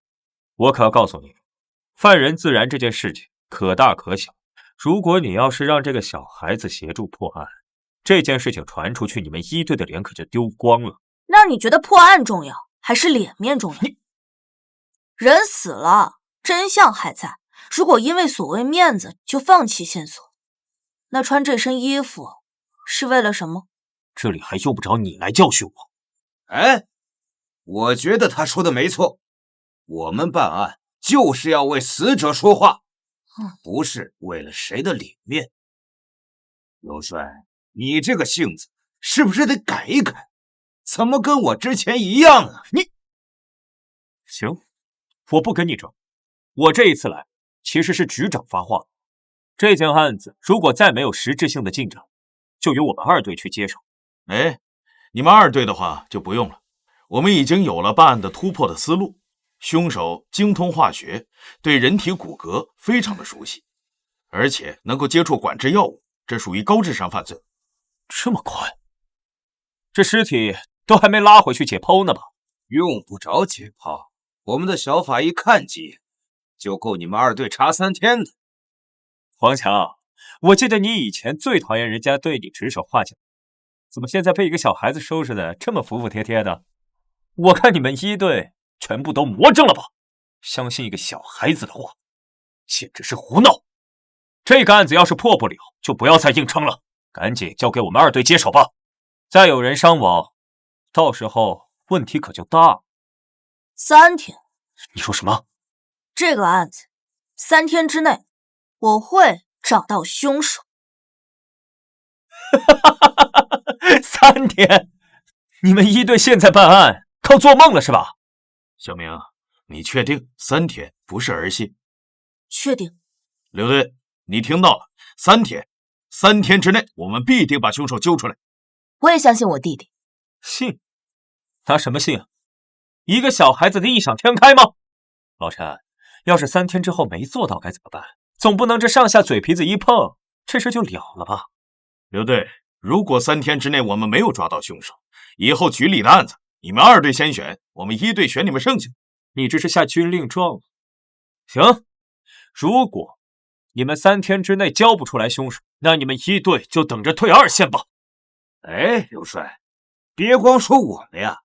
我可要告诉你，犯人自燃这件事情可大可小。如果你要是让这个小孩子协助破案，这件事情传出去，你们一队的脸可就丢光了。那你觉得破案重要，还是脸面重要？人死了，真相还在。如果因为所谓面子就放弃线索，那穿这身衣服是为了什么？这里还用不着你来教训我。哎，我觉得他说的没错，我们办案就是要为死者说话，不是为了谁的脸面。刘帅，你这个性子是不是得改一改？怎么跟我之前一样啊？你行，我不跟你争。我这一次来其实是局长发话，这件案子如果再没有实质性的进展，就由我们二队去接手。哎，你们二队的话就不用了，我们已经有了办案的突破的思路。凶手精通化学，对人体骨骼非常的熟悉，而且能够接触管制药物，这属于高智商犯罪。这么快？这尸体都还没拉回去解剖呢吧？用不着解剖，我们的小法医看几眼就够你们二队查3天的。黄强，我记得你以前最讨厌人家对你指手画脚，怎么现在被一个小孩子收拾的这么服服帖帖的？我看你们一队全部都魔怔了吧？相信一个小孩子的话，简直是胡闹！这个案子要是破不了，就不要再硬撑了，赶紧交给我们二队接手吧。再有人伤亡，到时候问题可就大了。3天？你说什么？这个案子3天之内，我会找到凶手。3天？你们一队现在办案靠做梦了是吧？小明，你确定3天不是儿戏？确定。刘队，你听到了，3天，3天之内我们必定把凶手揪出来。我也相信我弟弟。信？拿什么信啊？一个小孩子的异想天开吗？老陈，要是3天之后没做到该怎么办？总不能这上下嘴皮子一碰，这事就了了吧？刘队，如果3天之内我们没有抓到凶手，以后局里的案子你们二队先选，我们一队选你们剩下。你这是下军令状。行，如果你们3天之内交不出来凶手，那你们一队就等着退2线吧。哎，刘帅，别光说我们呀，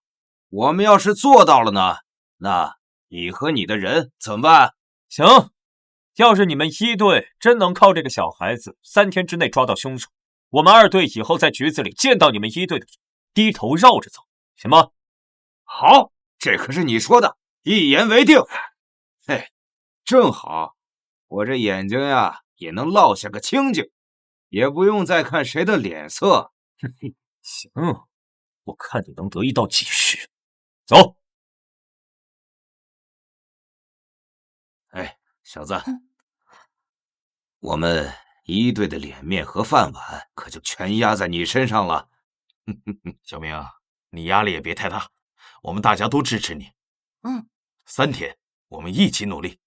我们要是做到了呢，那你和你的人怎么办？行，要是你们一队真能靠这个小孩子3天之内抓到凶手，我们二队以后在局子里见到你们一队的人，低头绕着走，行吗？好，这可是你说的，一言为定。嘿，正好，我这眼睛呀也能落下个清净，也不用再看谁的脸色。行，我看你能得意到几时。走。哎，小子，我们一队的脸面和饭碗可就全压在你身上了。小明，你压力也别太大，我们大家都支持你。3天，我们一起努力。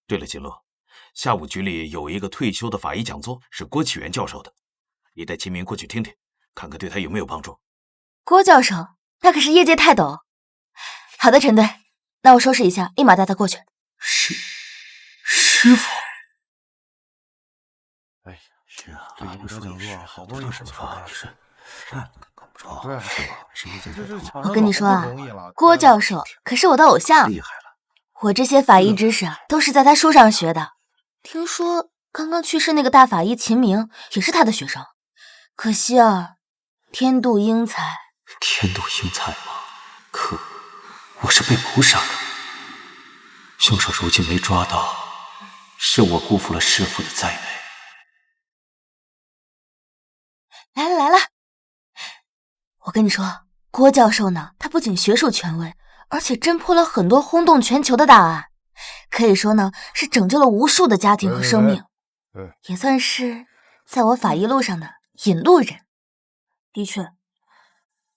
对了，锦路，下午局里有一个退休的法医讲座，是郭启元教授的，你带秦明过去听听，看看对他有没有帮助。郭教授，那可是业界泰斗。好的，陈队，那我收拾一下，立马带他过去。师傅。哎呀，是啊，这一个讲座好不容易请来的，是，对，我跟你说啊，郭教授可是我的偶像，厉害了。我这些法医知识啊，都是在他书上学的。听说刚刚去世那个大法医秦明也是他的学生，可惜啊，天妒英才。天妒英才吗？可我是被谋杀的，凶手如今没抓到，是我辜负了师父的栽培。来了！我跟你说，郭教授呢，他不仅学术权威，而且侦破了很多轰动全球的大案，可以说呢是拯救了无数的家庭和生命，也算是在我法医路上的引路人。的确，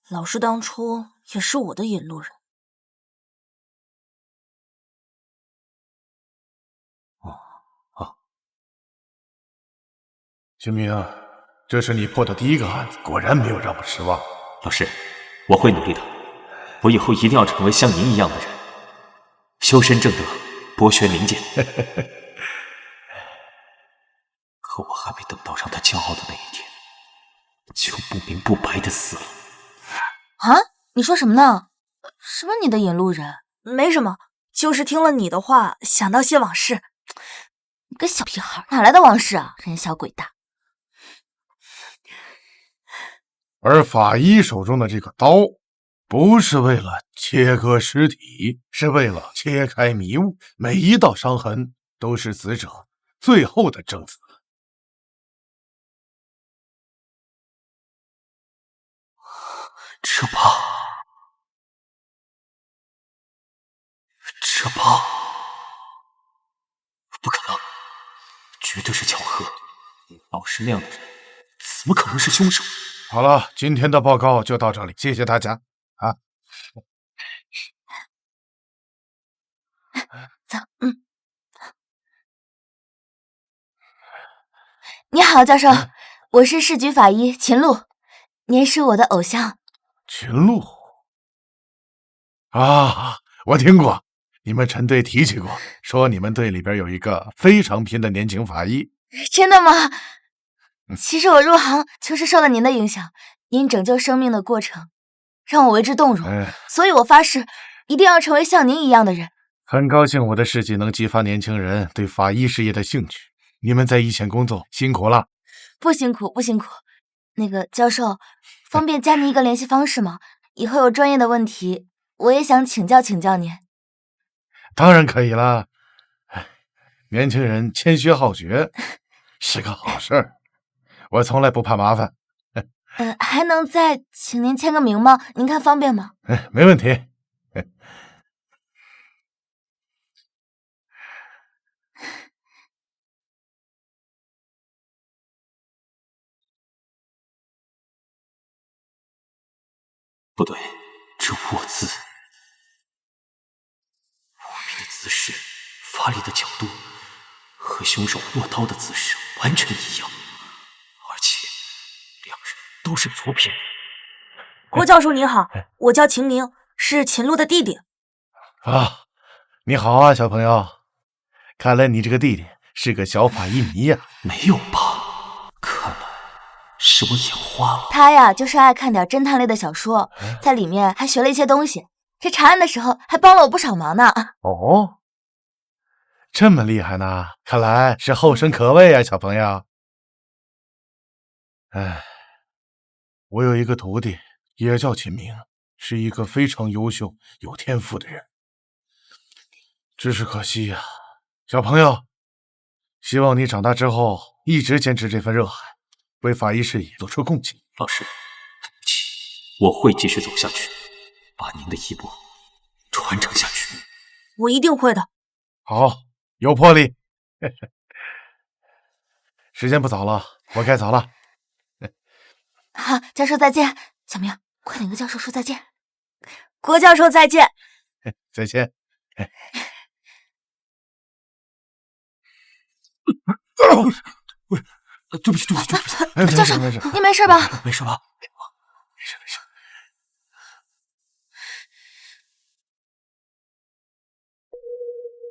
老师当初也是我的引路人。秦明，这是你破的第一个案子，果然没有让我失望。老师，我会努力的，我以后一定要成为像您一样的人，修身正德，博学明鉴。可我还没等到让他骄傲的那一天，就不明不白的死了。啊？你说什么呢？什么你的引路人？没什么，就是听了你的话，想到些往事。你个小屁孩，哪来的往事啊？人小鬼大。而法医手中的这个刀，不是为了切割尸体，是为了切开迷雾。每一道伤痕都是死者最后的证词。这疤，不可能，绝对是巧合。老师那样的人，怎么可能是凶手？好了，今天的报告就到这里，谢谢大家啊。走，你好，教授，我是市局法医秦璐，您是我的偶像。秦璐啊，我听过，你们陈队提起过，说你们队里边有一个非常拼的年轻法医。真的吗？其实我入行就是受了您的影响，您拯救生命的过程让我为之动容，所以我发誓一定要成为像您一样的人。很高兴我的事迹能激发年轻人对法医事业的兴趣。你们在一线工作辛苦了。不辛苦。那个教授，方便加您一个联系方式吗？以后有专业的问题，我也想请教您。当然可以了。年轻人谦虚好学是个好事儿，我从来不怕麻烦。还能再请您签个名吗？您看方便吗？没问题。不对，这握字，握笔的姿势、发力的角度和凶手握刀的姿势完全一样，而且两人都是左撇子。郭教授您好，我叫秦明，是秦璐的弟弟。啊，你好啊，小朋友，看来你这个弟弟是个小法医迷呀。没有吧？看来是我眼花了。他呀，就是爱看点侦探类的小说，在里面还学了一些东西。这查案的时候还帮了我不少忙呢。哦，这么厉害呢？看来是后生可畏啊，小朋友。我有一个徒弟，也叫秦明，是一个非常优秀、有天赋的人。只是可惜呀，小朋友，希望你长大之后一直坚持这份热爱，为法医事业做出贡献。老师，对不起，我会继续走下去，把您的衣钵传承下去。我一定会的。好，有魄力。时间不早了，我该走了。好，教授再见。小明，快点跟教授说再见。郭教授再见。再见。喂，对不起，教授，没事，你没事吧？没事吧？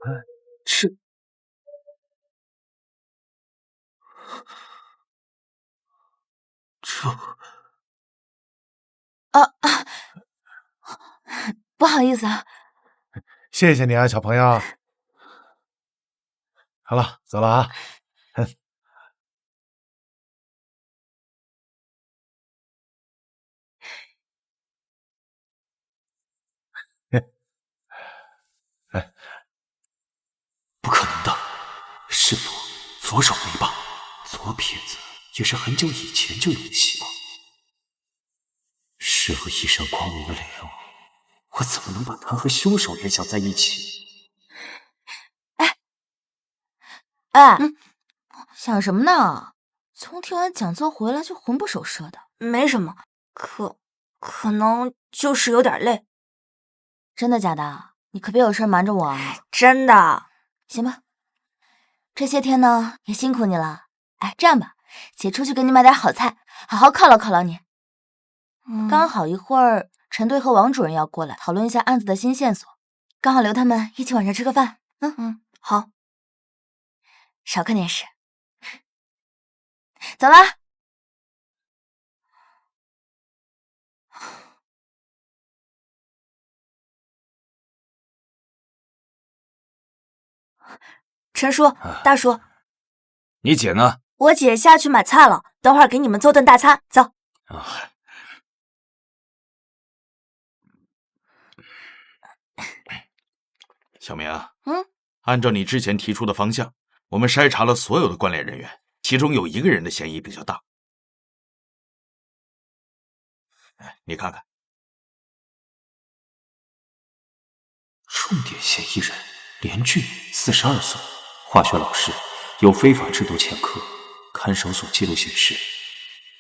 没事。这不好意思啊。谢谢你啊，小朋友。好了，走了啊。不可能的，师傅左手没把，左撇子也是很久以前就有的习惯。师傅一身光明磊落，我怎么能把他和凶手联想在一起？想什么呢？从听完讲座回来就魂不守舍的。没什么，可能就是有点累。真的假的？你可别有事瞒着我啊！真的。行吧，这些天呢也辛苦你了。哎，这样吧，姐出去给你买点好菜，好好犒劳犒劳你。刚好一会儿陈队和王主任要过来讨论一下案子的新线索，刚好留他们一起晚上吃个饭。好，少看点事。走啦。陈叔、大叔，你姐呢？我姐下去买菜了，等会儿给你们做顿大餐。走。小明，按照你之前提出的方向，我们筛查了所有的关联人员，其中有一个人的嫌疑比较大。你看看，重点嫌疑人连俊，42岁，化学老师，有非法制毒前科。看守所记录显示，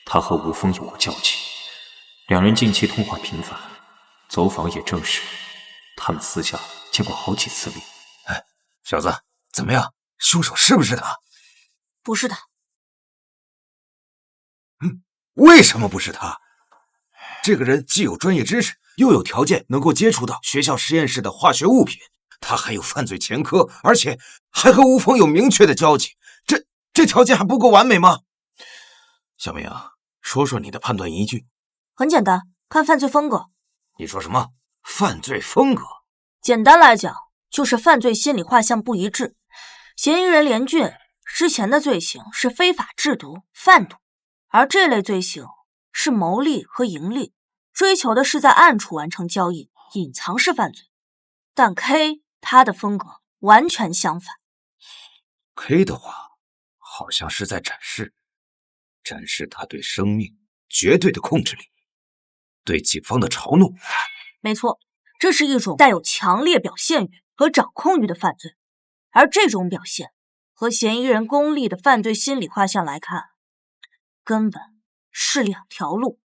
他和吴峰有过交集，两人近期通话频繁，走访也证实，他们私下见过好几次面。哎，小子，怎么样？凶手是不是他？不是他。为什么不是他？这个人既有专业知识，又有条件能够接触到学校实验室的化学物品，他还有犯罪前科，而且还和吴峰有明确的交集，这条件还不够完美吗？小明，说说你的判断依据。很简单，看犯罪风格。你说什么？犯罪风格？简单来讲，就是犯罪心理画像不一致。嫌疑人连俊之前的罪行是非法制毒、贩毒，而这类罪行是牟利和盈利，追求的是在暗处完成交易，隐藏式犯罪。但 K 他的风格完全相反。K 的话，好像是在展示他对生命绝对的控制力，对警方的嘲弄。没错，这是一种带有强烈表现欲和掌控欲的犯罪，而这种表现和嫌疑人功利的犯罪心理画像来看，根本是两条路。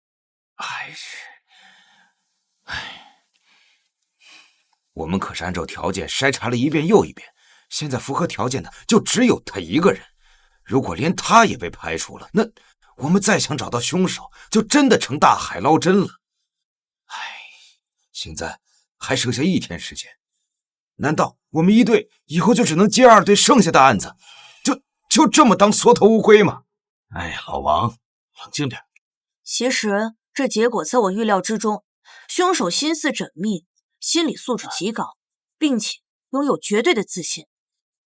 我们可是按照条件筛查了一遍又一遍，现在符合条件的就只有他一个人。如果连他也被排除了，那我们再想找到凶手，就真的成大海捞针了。现在还剩下1天时间，难道我们一队以后就只能接2队剩下的案子，就这么当缩头乌龟吗？老王，冷静点。其实这结果在我预料之中，凶手心思缜密，心理素质极高，并且拥有绝对的自信，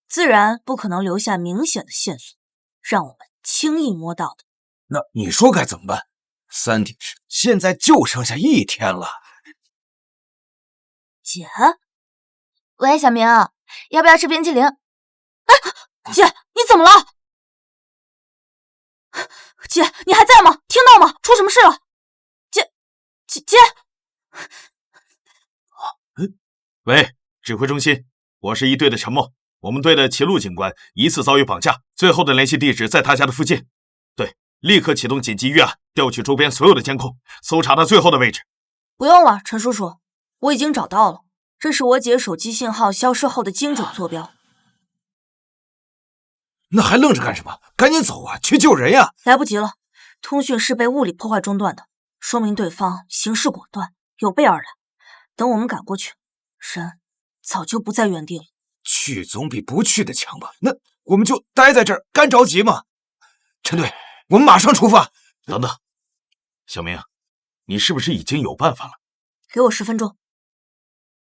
自然不可能留下明显的线索，让我们轻易摸到的。那你说该怎么办？3点时，现在就剩下1天了。姐，喂，小明，要不要吃冰淇淋？姐，你怎么了？姐，你还在吗？听到吗？出什么事了？姐。喂，指挥中心，我是1队的陈默，我们队的齐路警官疑似遭遇绑架，最后的联系地址在他家的附近。对，立刻启动紧急预案，调取周边所有的监控，搜查他最后的位置。不用了，陈叔叔，我已经找到了，这是我姐手机信号消失后的精准坐标。那还愣着干什么？赶紧走啊，去救人呀！来不及了，通讯是被物理破坏中断的，说明对方行事果断，有备而来。等我们赶过去，人早就不在原地了。去总比不去的强吧？那我们就待在这儿，干着急吗？陈队，我们马上出发。等等，小明，你是不是已经有办法了？给我10分钟。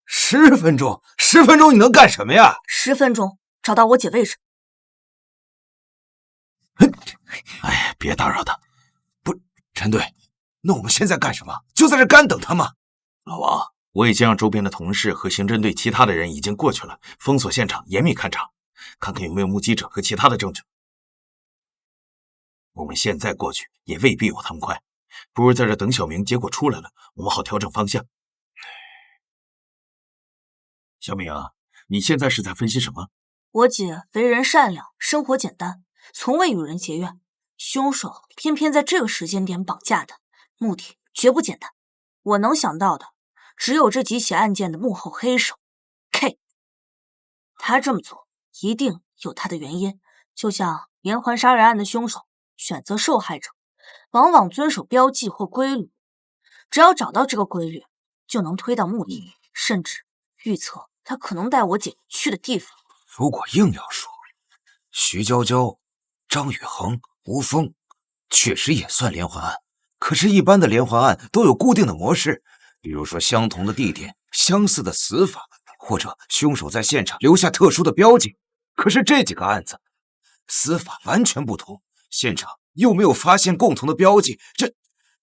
10分钟？10分钟你能干什么呀？10分钟找到我姐位置。哎呀，别打扰他。不，陈队，那我们现在干什么？就在这干等他吗？老王，我已经让周边的同事和刑侦队其他的人已经过去了，封锁现场，严密勘查，看看有没有目击者和其他的证据。我们现在过去也未必有他们快，不如在这等小明，结果出来了，我们好调整方向。小明啊，你现在是在分析什么？我姐为人善良，生活简单，从未与人结怨，凶手偏偏在这个时间点绑架她，目的绝不简单。我能想到的只有这几起案件的幕后黑手 K。 他这么做一定有他的原因，就像连环杀人案的凶手选择受害者往往遵守标记或规律，只要找到这个规律就能推到目的，甚至预测他可能带我姐去的地方。如果硬要说，徐娇娇、张宇恒、吴峰确实也算连环案，可是一般的连环案都有固定的模式，比如说相同的地点、相似的死法，或者凶手在现场留下特殊的标记。可是这几个案子死法完全不同，现场又没有发现共同的标记，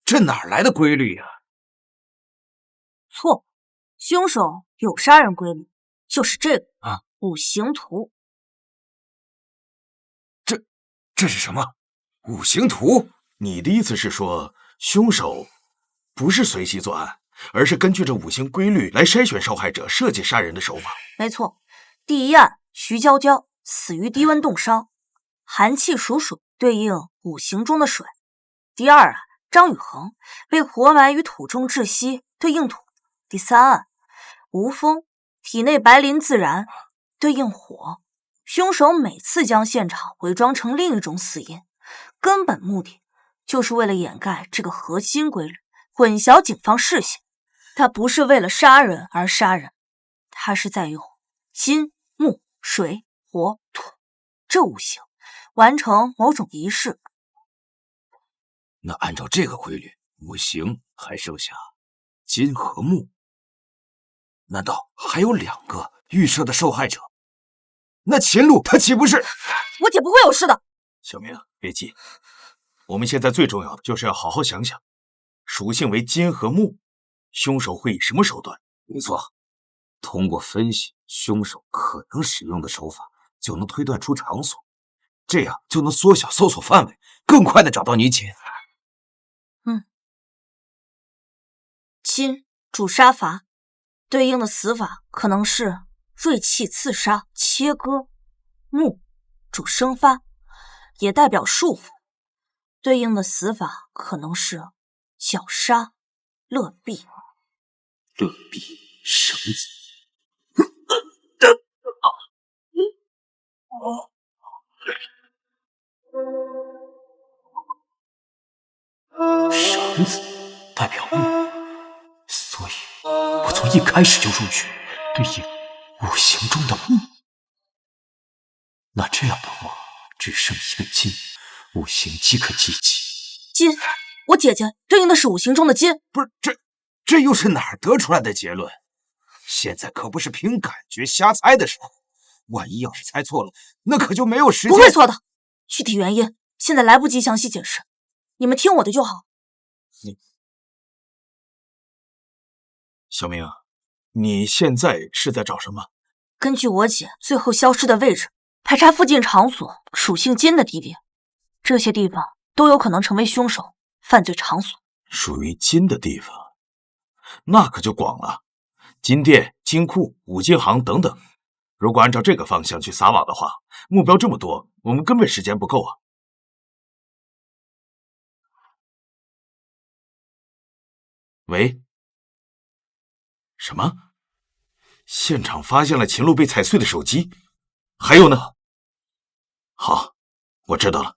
这哪来的规律呀？错，凶手有杀人规律，就是这个啊，五行图。这是什么？五行图？你的意思是说，凶手不是随机作案，而是根据这五行规律来筛选受害者，设计杀人的手法？没错，第一案徐娇娇死于低温冻伤，寒气属水，对应五行中的水。第二案张宇恒被活埋于土中窒息，对应土。第三案吴峰体内白磷自燃，对应火。凶手每次将现场伪装成另一种死因，根本目的就是为了掩盖这个核心规律，混淆警方视线。他不是为了杀人而杀人，他是在用金、木、水、火、土这五行完成某种仪式。那按照这个规律，五行还剩下金和木，难道还有2个预设的受害者？那秦璐她岂不是……我姐不会有事的。小明，别急，我们现在最重要的就是要好好想想，属性为金和木，凶手会以什么手段？没错，通过分析凶手可能使用的手法，就能推断出场所，这样就能缩小搜索范围，更快的找到你姐。金主杀伐，对应的死法可能是锐器刺杀、切割。木主生发，也代表束缚，对应的死法可能是绞杀、勒毙。勒毙绳子。绳子代表木，所以我从一开始就入局，对应五行中的木。那这样的话，只剩一个金，五行即可集齐。金，我姐姐对应的是五行中的金。不是，这又是哪儿得出来的结论？现在可不是凭感觉瞎猜的时候，万一要是猜错了，那可就没有时间。不会错的，具体原因现在来不及详细解释，你们听我的就好。小明，你现在是在找什么？根据我姐最后消失的位置，排查附近场所属性金的地点，这些地方都有可能成为凶手犯罪场所。属于金的地方，那可就广了，金店、金库、五金行等等。如果按照这个方向去撒网的话，目标这么多，我们根本时间不够啊。喂？什么？现场发现了秦璐被踩碎的手机，还有呢？好，我知道了。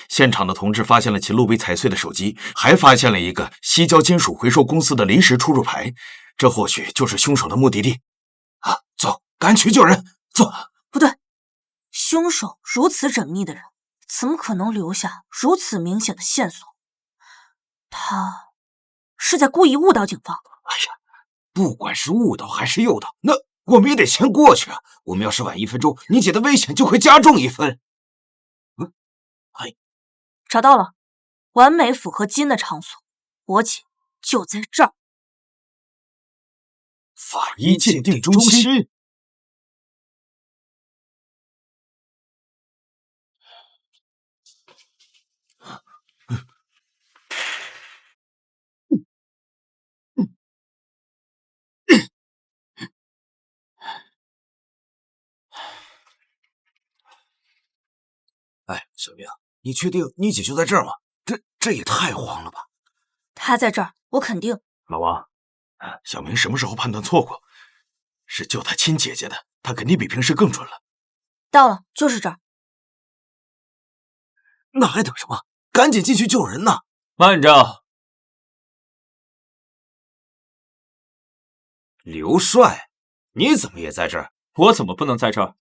现场的同志发现了其路被踩碎的手机，还发现了一个西郊金属回收公司的临时出入牌，这或许就是凶手的目的地。啊，走，赶紧去救人！走。不对，凶手如此缜密的人，怎么可能留下如此明显的线索？他是在故意误导警方。哎呀，不管是误导还是诱导，那我们也得先过去啊！我们要是晚1分钟，你姐的危险就会加重1分。找到了，完美符合基因的场所，我姐就在这儿。法医鉴定中心。哎，小明，你确定你姐就在这儿吗？这也太慌了吧！她在这儿，我肯定。老王，小明什么时候判断错过？是救他亲姐姐的，他肯定比平时更准了。到了，就是这儿。那还等什么？赶紧进去救人呐！慢着，刘帅，你怎么也在这儿？我怎么不能在这儿？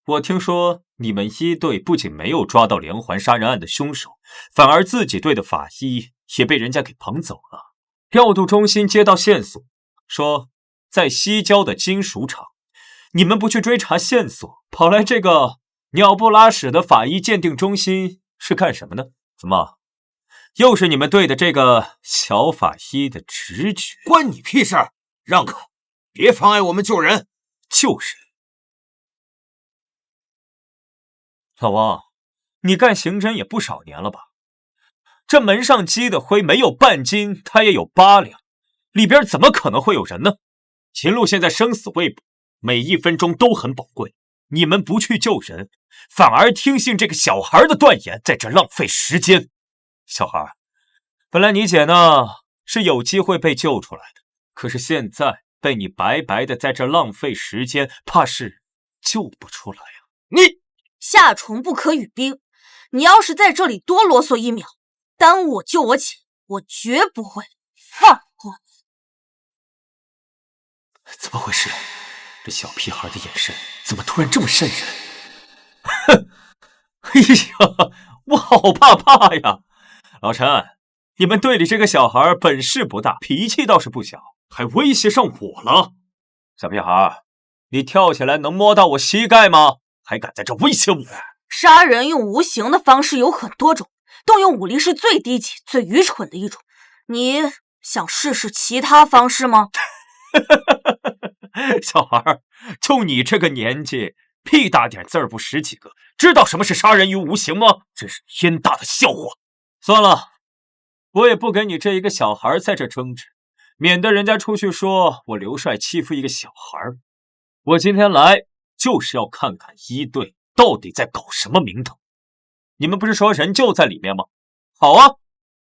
我听说你们一队不仅没有抓到连环杀人案的凶手，反而自己队的法医也被人家给捧走了。调度中心接到线索，说在西郊的金属厂，你们不去追查线索，跑来这个鸟不拉屎的法医鉴定中心是干什么呢？怎么，又是你们队的这个小法医的直觉？关你屁事儿！让开，别妨碍我们救人！救人？老王，你干刑侦也不少年了吧？这门上积的灰没有半斤，它也有8两，里边怎么可能会有人呢？秦璐现在生死未卜，每1分钟都很宝贵。你们不去救人，反而听信这个小孩的断言，在这浪费时间。小孩，本来你姐呢是有机会被救出来的，可是现在被你白白的在这浪费时间，怕是救不出来啊！你夏虫不可语冰，你要是在这里多啰嗦1秒，耽误我救我姐，我绝不会放过你。怎么回事？这小屁孩的眼神怎么突然这么瘆人？哼！哎呀，我好怕呀！老陈，你们队里这个小孩本事不大，脾气倒是不小，还威胁上我了。小屁孩，你跳起来能摸到我膝盖吗？还敢在这威胁我？杀人用无形的方式有很多种，动用武力是最低级、最愚蠢的一种。你想试试其他方式吗？小孩，就你这个年纪，屁大点字儿不识几个，知道什么是杀人于无形吗？真是天大的笑话！算了，我也不跟你这一个小孩在这争执，免得人家出去说我刘帅欺负一个小孩。我今天来就是要看看一队到底在搞什么名堂。你们不是说人就在里面吗？好啊，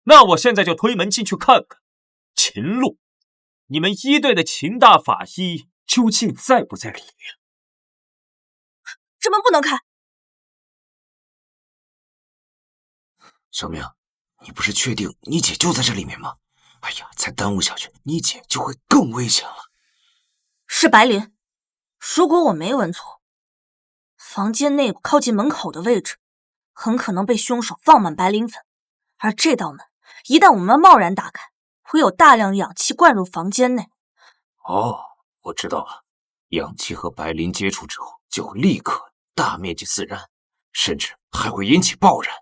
那我现在就推门进去看看。秦璐，你们一队的秦大法医究竟在不在里面？这门不能开。小明，你不是确定你姐就在这里面吗？哎呀，再耽误下去，你姐就会更危险了。是白灵，如果我没闻错，房间内部靠近门口的位置，很可能被凶手放满白磷粉，而这道门一旦我们贸然打开，会有大量氧气灌入房间内。哦，我知道了，氧气和白磷接触之后，就会立刻大面积四燃，甚至还会引起爆燃。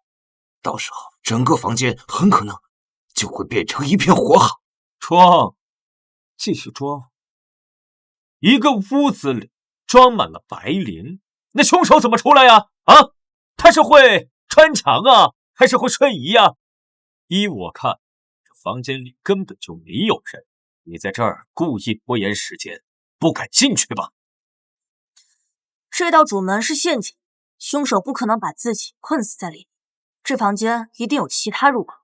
到时候，整个房间很可能就会变成一片火海。装，继续装。一个屋子里装满了白磷，那凶手怎么出来呀？啊，他是会穿墙啊，还是会瞬移呀？依我看，这房间里根本就没有人。你在这儿故意拖延时间，不敢进去吧？这道主门是陷阱，凶手不可能把自己困死在里面。这房间一定有其他入口。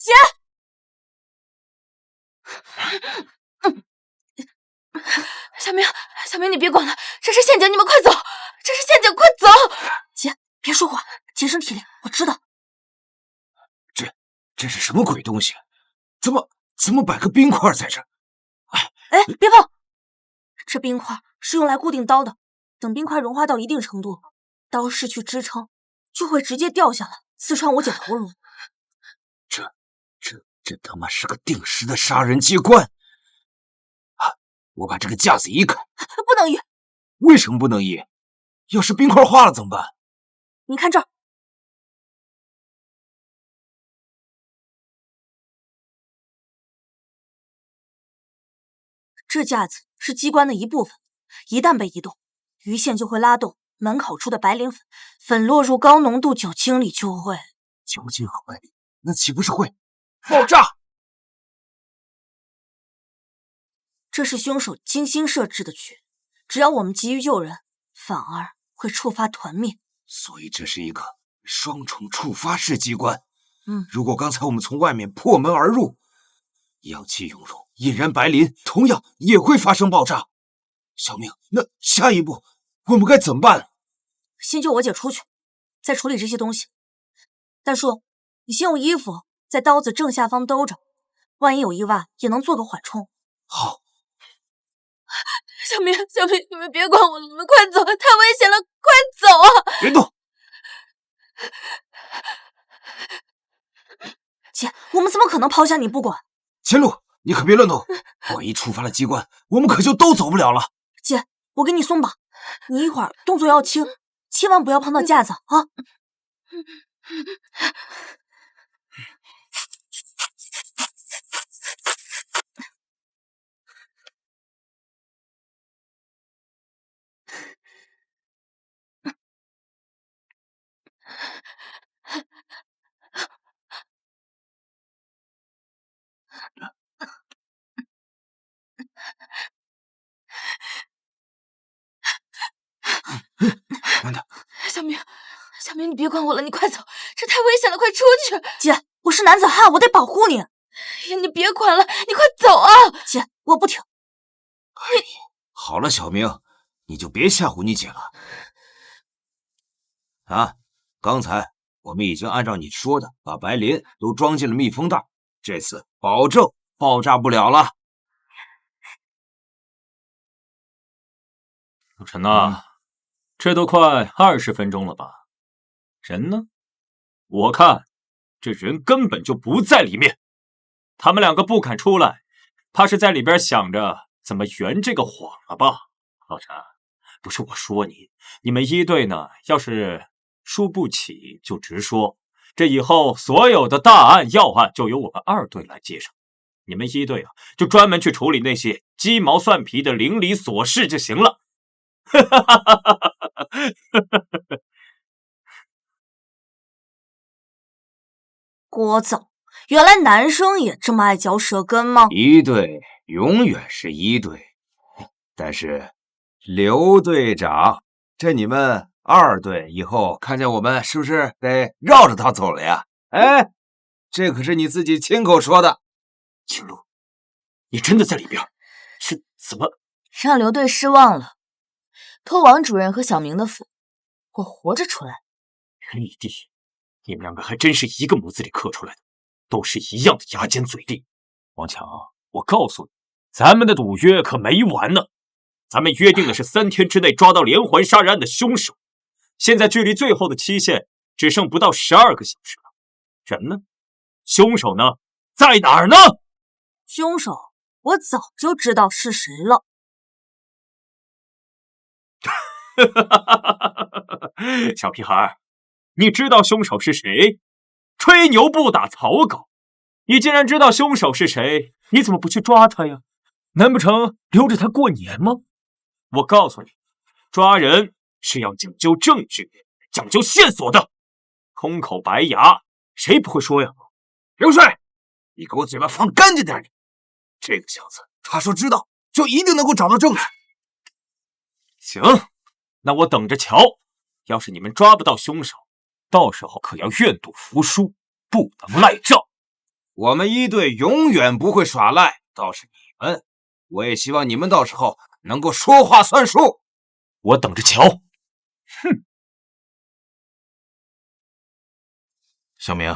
姐，小明，小明，你别管了，这是陷阱，你们快走！这是陷阱，快走！姐，别说话，节省体力，我知道。这是什么鬼东西？怎么摆个冰块在这？哎，别碰！这冰块是用来固定刀的，等冰块融化到一定程度，刀失去支撑，就会直接掉下来，刺穿我姐头颅。这他妈是个定时的杀人机关！啊！我把这个架子移开。不能移。为什么不能移？要是冰块化了怎么办？你看这儿。这架子是机关的一部分，一旦被移动，鱼线就会拉动，门口处的白磷粉落入高浓度酒精里就会……酒精和白磷，那岂不是会爆炸？这是凶手精心设置的局，只要我们急于救人，反而会触发团灭。所以这是一个双重触发式机关。如果刚才我们从外面破门而入，氧气涌入，引燃白磷，同样也会发生爆炸。小明，那下一步我们该怎么办？先救我姐出去，再处理这些东西。大叔，你先用衣服在刀子正下方兜着，万一有意外也能做个缓冲。好。小明，你们别管我了，你们快走，太危险了，快走啊！别动！姐，我们怎么可能抛下你不管？前路，你可别乱动，万一触发了机关，我们可就都走不了了。姐，我给你松绑，你一会儿动作要轻，千万不要碰到架子啊！慢点，小明，你别管我了，你快走，这太危险了，快出去！姐，我是男子汉，我得保护你。你别管了，你快走啊！姐，我不听。好了，小明，你就别吓唬你姐了。啊，刚才我们已经按照你说的，把白磷都装进了密封袋，这次保证爆炸不了了。陆晨呐，这都快20分钟了吧？人呢？我看这人根本就不在里面。他们两个不肯出来，怕是在里边想着怎么圆这个谎了吧？老陈，不是我说你，你们一队呢，要是输不起就直说，这以后所有的大案要案就由我们2队来接上。你们一队啊，就专门去处理那些鸡毛蒜皮的邻里琐事就行了。聒噪！原来男生也这么爱嚼舌根吗？一队永远是一队，但是刘队长，这你们2队以后看见我们是不是得绕着他走了呀？哎，这可是你自己亲口说的。青鹿，你真的在里边？是怎么让刘队失望了？偷王主任和小明的福，我活着出来。玉帝，你们两个还真是一个模子里刻出来的，都是一样的牙尖嘴利。王强，我告诉你，咱们的赌约可没完呢。咱们约定的是3天之内抓到连环杀人案的凶手，现在距离最后的期限只剩不到12个小时了。人呢？凶手呢？在哪儿呢？凶手，我早就知道是谁了。小屁孩，你知道凶手是谁？吹牛不打草稿。你既然知道凶手是谁，你怎么不去抓他呀？难不成留着他过年吗？我告诉你，抓人是要讲究证据，讲究线索的。空口白牙，谁不会说呀？刘帅，你给我嘴巴放干净点！这个小子，他说知道，就一定能够找到证据。行，那我等着瞧。要是你们抓不到凶手，到时候可要愿赌服输，不能赖账。我们一队永远不会耍赖，倒是你们，我也希望你们到时候能够说话算数。我等着瞧。哼！小明，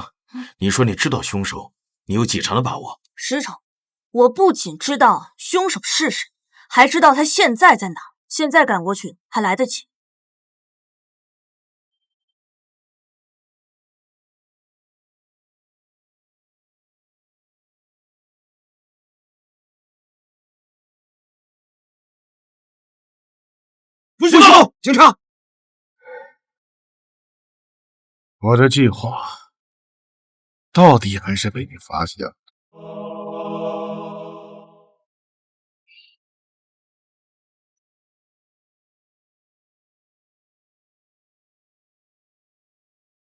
你说你知道凶手，你有几成的把握？10成。我不仅知道凶手是谁，还知道他现在在哪。现在赶过去还来得及。不许动！警察，我的计划到底还是被你发现了。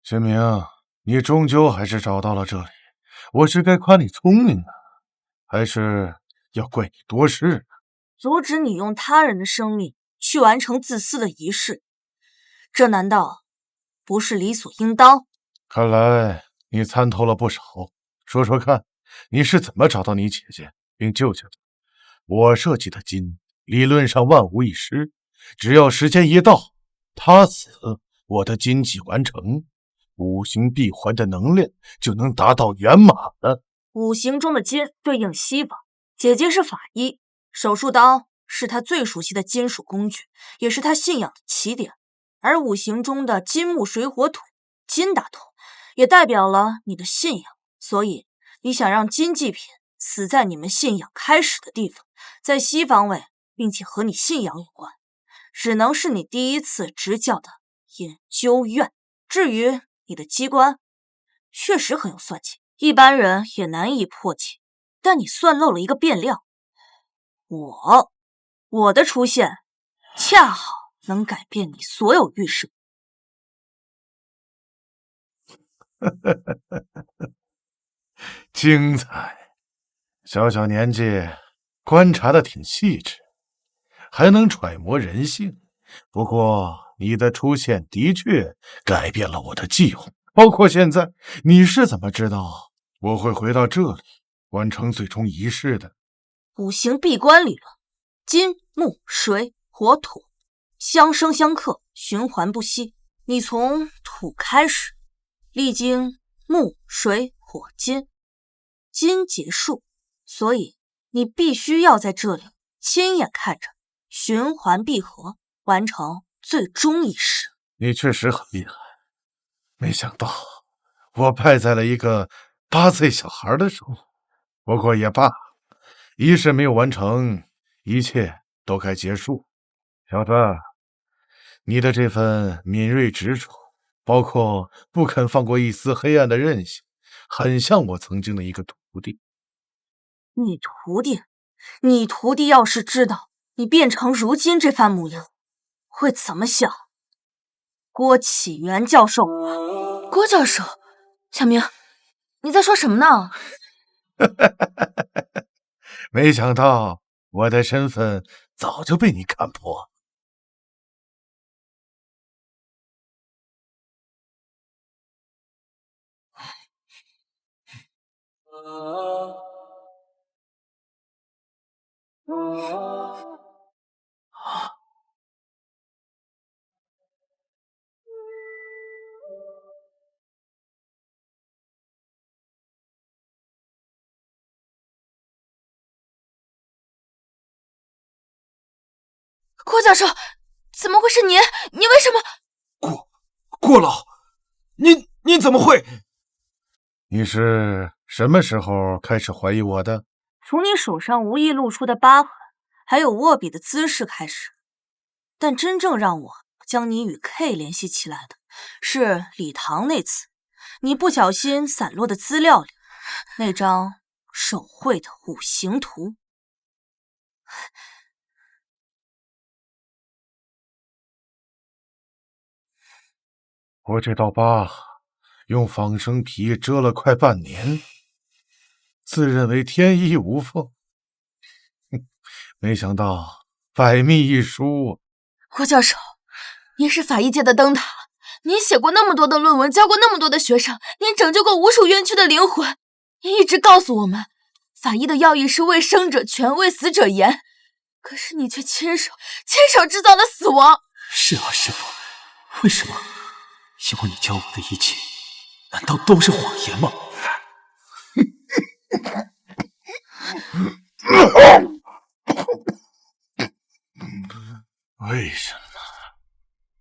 秦明，你终究还是找到了这里，我是该夸你聪明呢，还是要怪你多事呢？阻止你用他人的生命去完成自私的仪式，这难道不是理所应当？看来你参透了不少，说说看，你是怎么找到你姐姐并救下的？我设计的金理论上万无一失，只要时间一到，她死，我的金计完成，五行闭环的能量就能达到圆满了。五行中的金对应西方，姐姐是法医，手术刀是她最熟悉的金属工具，也是她信仰的起点。而五行中的金木水火土，金大头也代表了你的信仰，所以你想让金祭品死在你们信仰开始的地方，在西方位，并且和你信仰有关，只能是你第一次执教的研究院。至于你的机关，确实很有算计，一般人也难以破解，但你算漏了一个变量。我的出现恰好能改变你所有预设。精彩！小小年纪观察的挺细致，还能揣摩人性。不过你的出现的确改变了我的计划，包括现在，你是怎么知道我会回到这里完成最终仪式的？五行闭关理论，金木水火土相生相克，循环不息。你从土开始，历经木水火金，金结束，所以你必须要在这里亲眼看着循环闭合，完成最终仪式。你确实很厉害，没想到我败在了一个8岁小孩的手。不过也罢，仪式没有完成，一切都该结束。小子，你的这份敏锐执着，包括不肯放过一丝黑暗的韧性，很像我曾经的一个徒弟。你徒弟要是知道你变成如今这番模样，会怎么想？郭启元教授。郭教授，小明，你在说什么呢？没想到我的身份早就被你看破。郭教授，怎么会是你？你为什么？郭老，你怎么会？你是什么时候开始怀疑我的？从你手上无意露出的疤痕，还有握笔的姿势开始。但真正让我将你与 K 联系起来的，是礼堂那次，你不小心散落的资料里那张手绘的五行图。我这道疤用仿生皮遮了快半年，自认为天衣无缝，没想到百密一疏。郭教授，您是法医界的灯塔，您写过那么多的论文，教过那么多的学生，您拯救过无数冤屈的灵魂，你一直告诉我们，法医的要义是为生者全，为死者严，可是你却亲手制造了死亡。是啊，师傅，为什么？因为你教我的一切，难道都是谎言吗？为什么？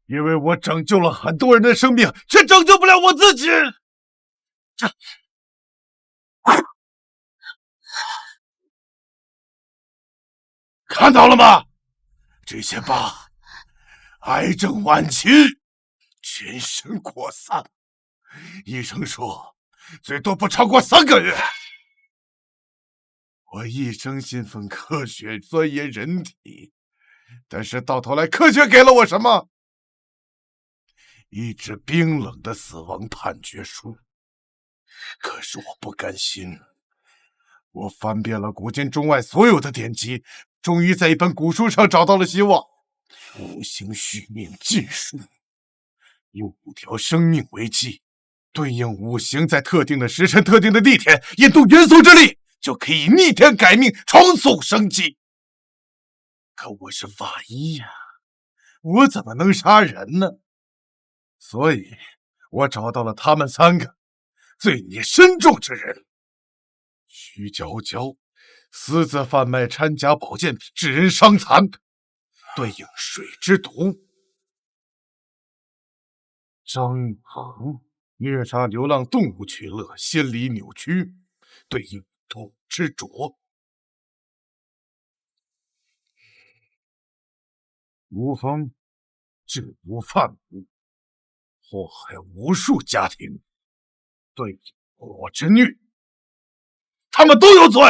因为我拯救了很多人的生命，却拯救不了我自己。看到了吗？这些疤，癌症晚期，全身扩散。医生说，最多不超过3个月。我一生信奉科学，钻研人体，但是到头来，科学给了我什么？一纸冰冷的死亡判决书。可是我不甘心，我翻遍了古今中外所有的典籍，终于在一本古书上找到了希望。五行续命禁术，以5条生命为基，对应5行，在特定的时辰、特定的地点，引动元素之力，就可以逆天改命，重塑生机。可我是法医呀，我怎么能杀人呢？所以，我找到了他们3个罪孽深重之人：徐娇娇私自贩卖掺假保健品，致人伤残，对应水之毒；张恒虐杀流浪动物取乐，心理扭曲，对应土之浊；吴峰制毒贩毒，祸害无数家庭，对应火之虐。他们都有罪，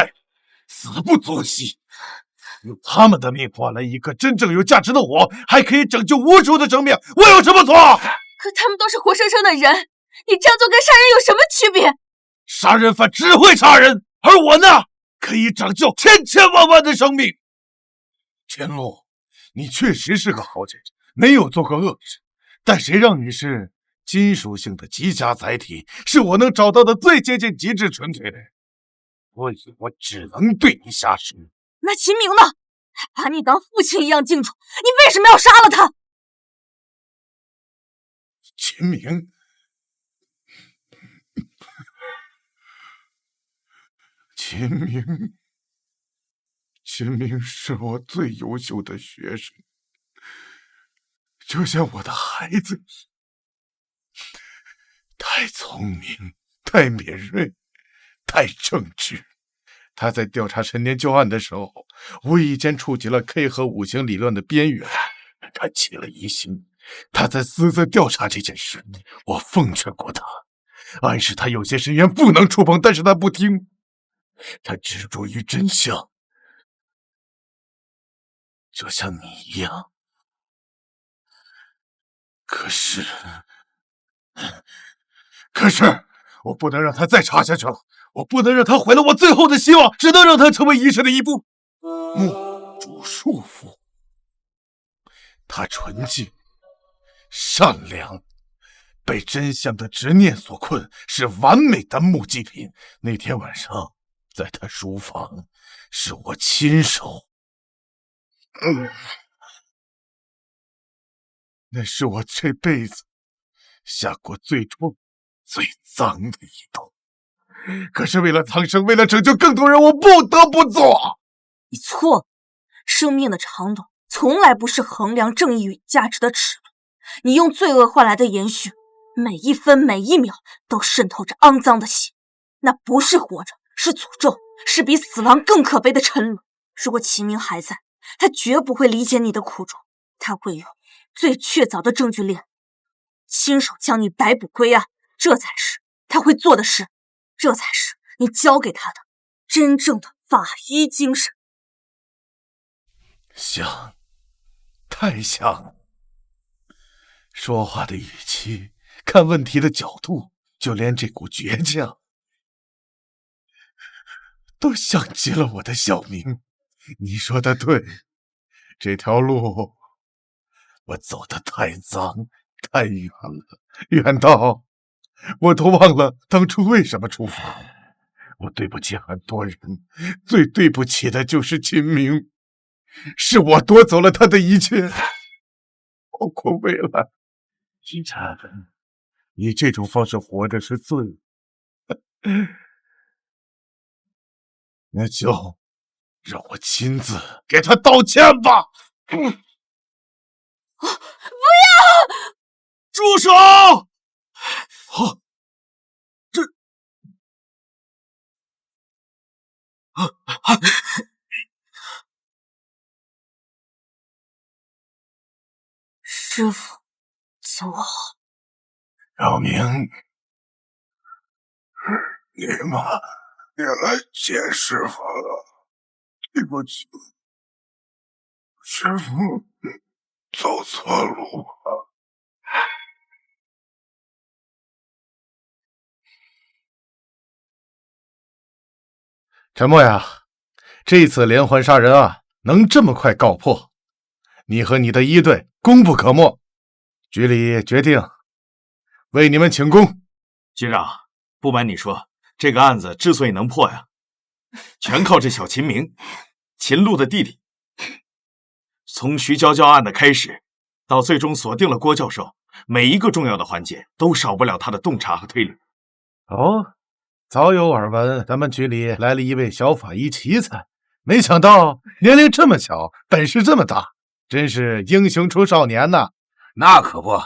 死不足惜。用他们的命换来一个真正有价值的我，还可以拯救无数的生命，我有什么错？可他们都是活生生的人，你这样做跟杀人有什么区别？杀人犯只会杀人，而我呢，可以拯救千千万万的生命。田洛，你确实是个好人，没有做过恶事，但谁让你是金属性的极佳载体，是我能找到的最接近极致纯粹的人，所以我只能对你下手。那秦明呢？他把你当父亲一样敬重，你为什么要杀了他？秦明，秦明是我最优秀的学生，就像我的孩子，太聪明，太敏锐，太正直。他在调查陈年旧案的时候，无意间触及了 K 和5行理论的边缘，他起了疑心。他在私自调查这件事，我奉劝过他，暗示他有些深渊不能触碰，但是他不听，他执着于真相，就像你一样。可是，我不能让他再查下去了，我不能让他毁了我最后的希望，只能让他成为仪式的一部墓主束缚。他纯净、善良，被真相的执念所困，是完美的目击品。那天晚上，在他书房，是我亲手，那是我这辈子下过最重、最脏的一刀。可是为了苍生，为了拯救更多人，我不得不做。你错了，生命的长短从来不是衡量正义与价值的齿轮。你用罪恶换来的延续，每一分每一秒都渗透着肮脏的血，那不是活着，是诅咒，是比死亡更可悲的沉沦。如果秦明还在，他绝不会理解你的苦衷，他会用最确凿的证据链，亲手将你逮捕归案，这才是他会做的事，这才是你教给他的真正的法医精神。像，太像。说话的语气，看问题的角度，就连这股倔强，都像极了我的小明。你说的对，这条路我走得太脏太远了，远到我都忘了当初为什么出发。我对不起很多人，最对不起的就是秦明，是我夺走了他的一切，包括未来。金晨，以这种方式活着是罪，那就让我亲自给他道歉吧。不要！住手！师傅，救我！小明，你们也来见师傅了，对不起，师傅走错路了。陈默呀，这次连环杀人案能这么快告破，你和你的一队功不可没。局里决定为你们请功。局长，不瞒你说，这个案子之所以能破呀，全靠这小秦明，秦璐的弟弟。从徐娇娇案的开始，到最终锁定了郭教授，每一个重要的环节都少不了他的洞察和推理。哦，早有耳闻，咱们局里来了一位小法医奇才，没想到年龄这么小，本事这么大，真是英雄出少年呐！那可不，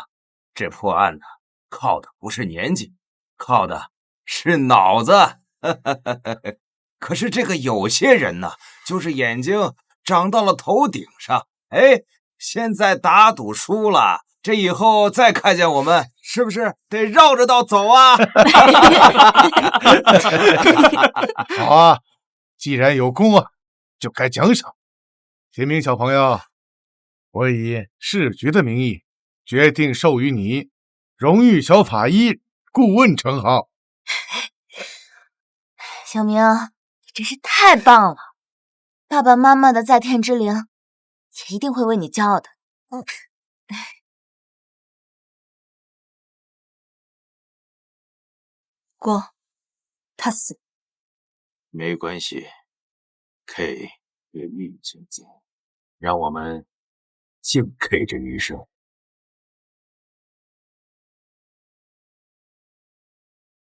这破案呢，靠的不是年纪，靠的是脑子。可是这个有些人呢，就是眼睛长到了头顶上，哎，现在打赌输了，这以后再看见我们，是不是得绕着道走啊？好啊，既然有功啊，就该奖赏。秦明小朋友，我以市局的名义决定授予你荣誉小法医顾问称号。小明，你真是太棒了！爸爸妈妈的在天之灵也一定会为你骄傲的。郭，他死。没关系 ，K 也运存在，让我们敬 K 这余生。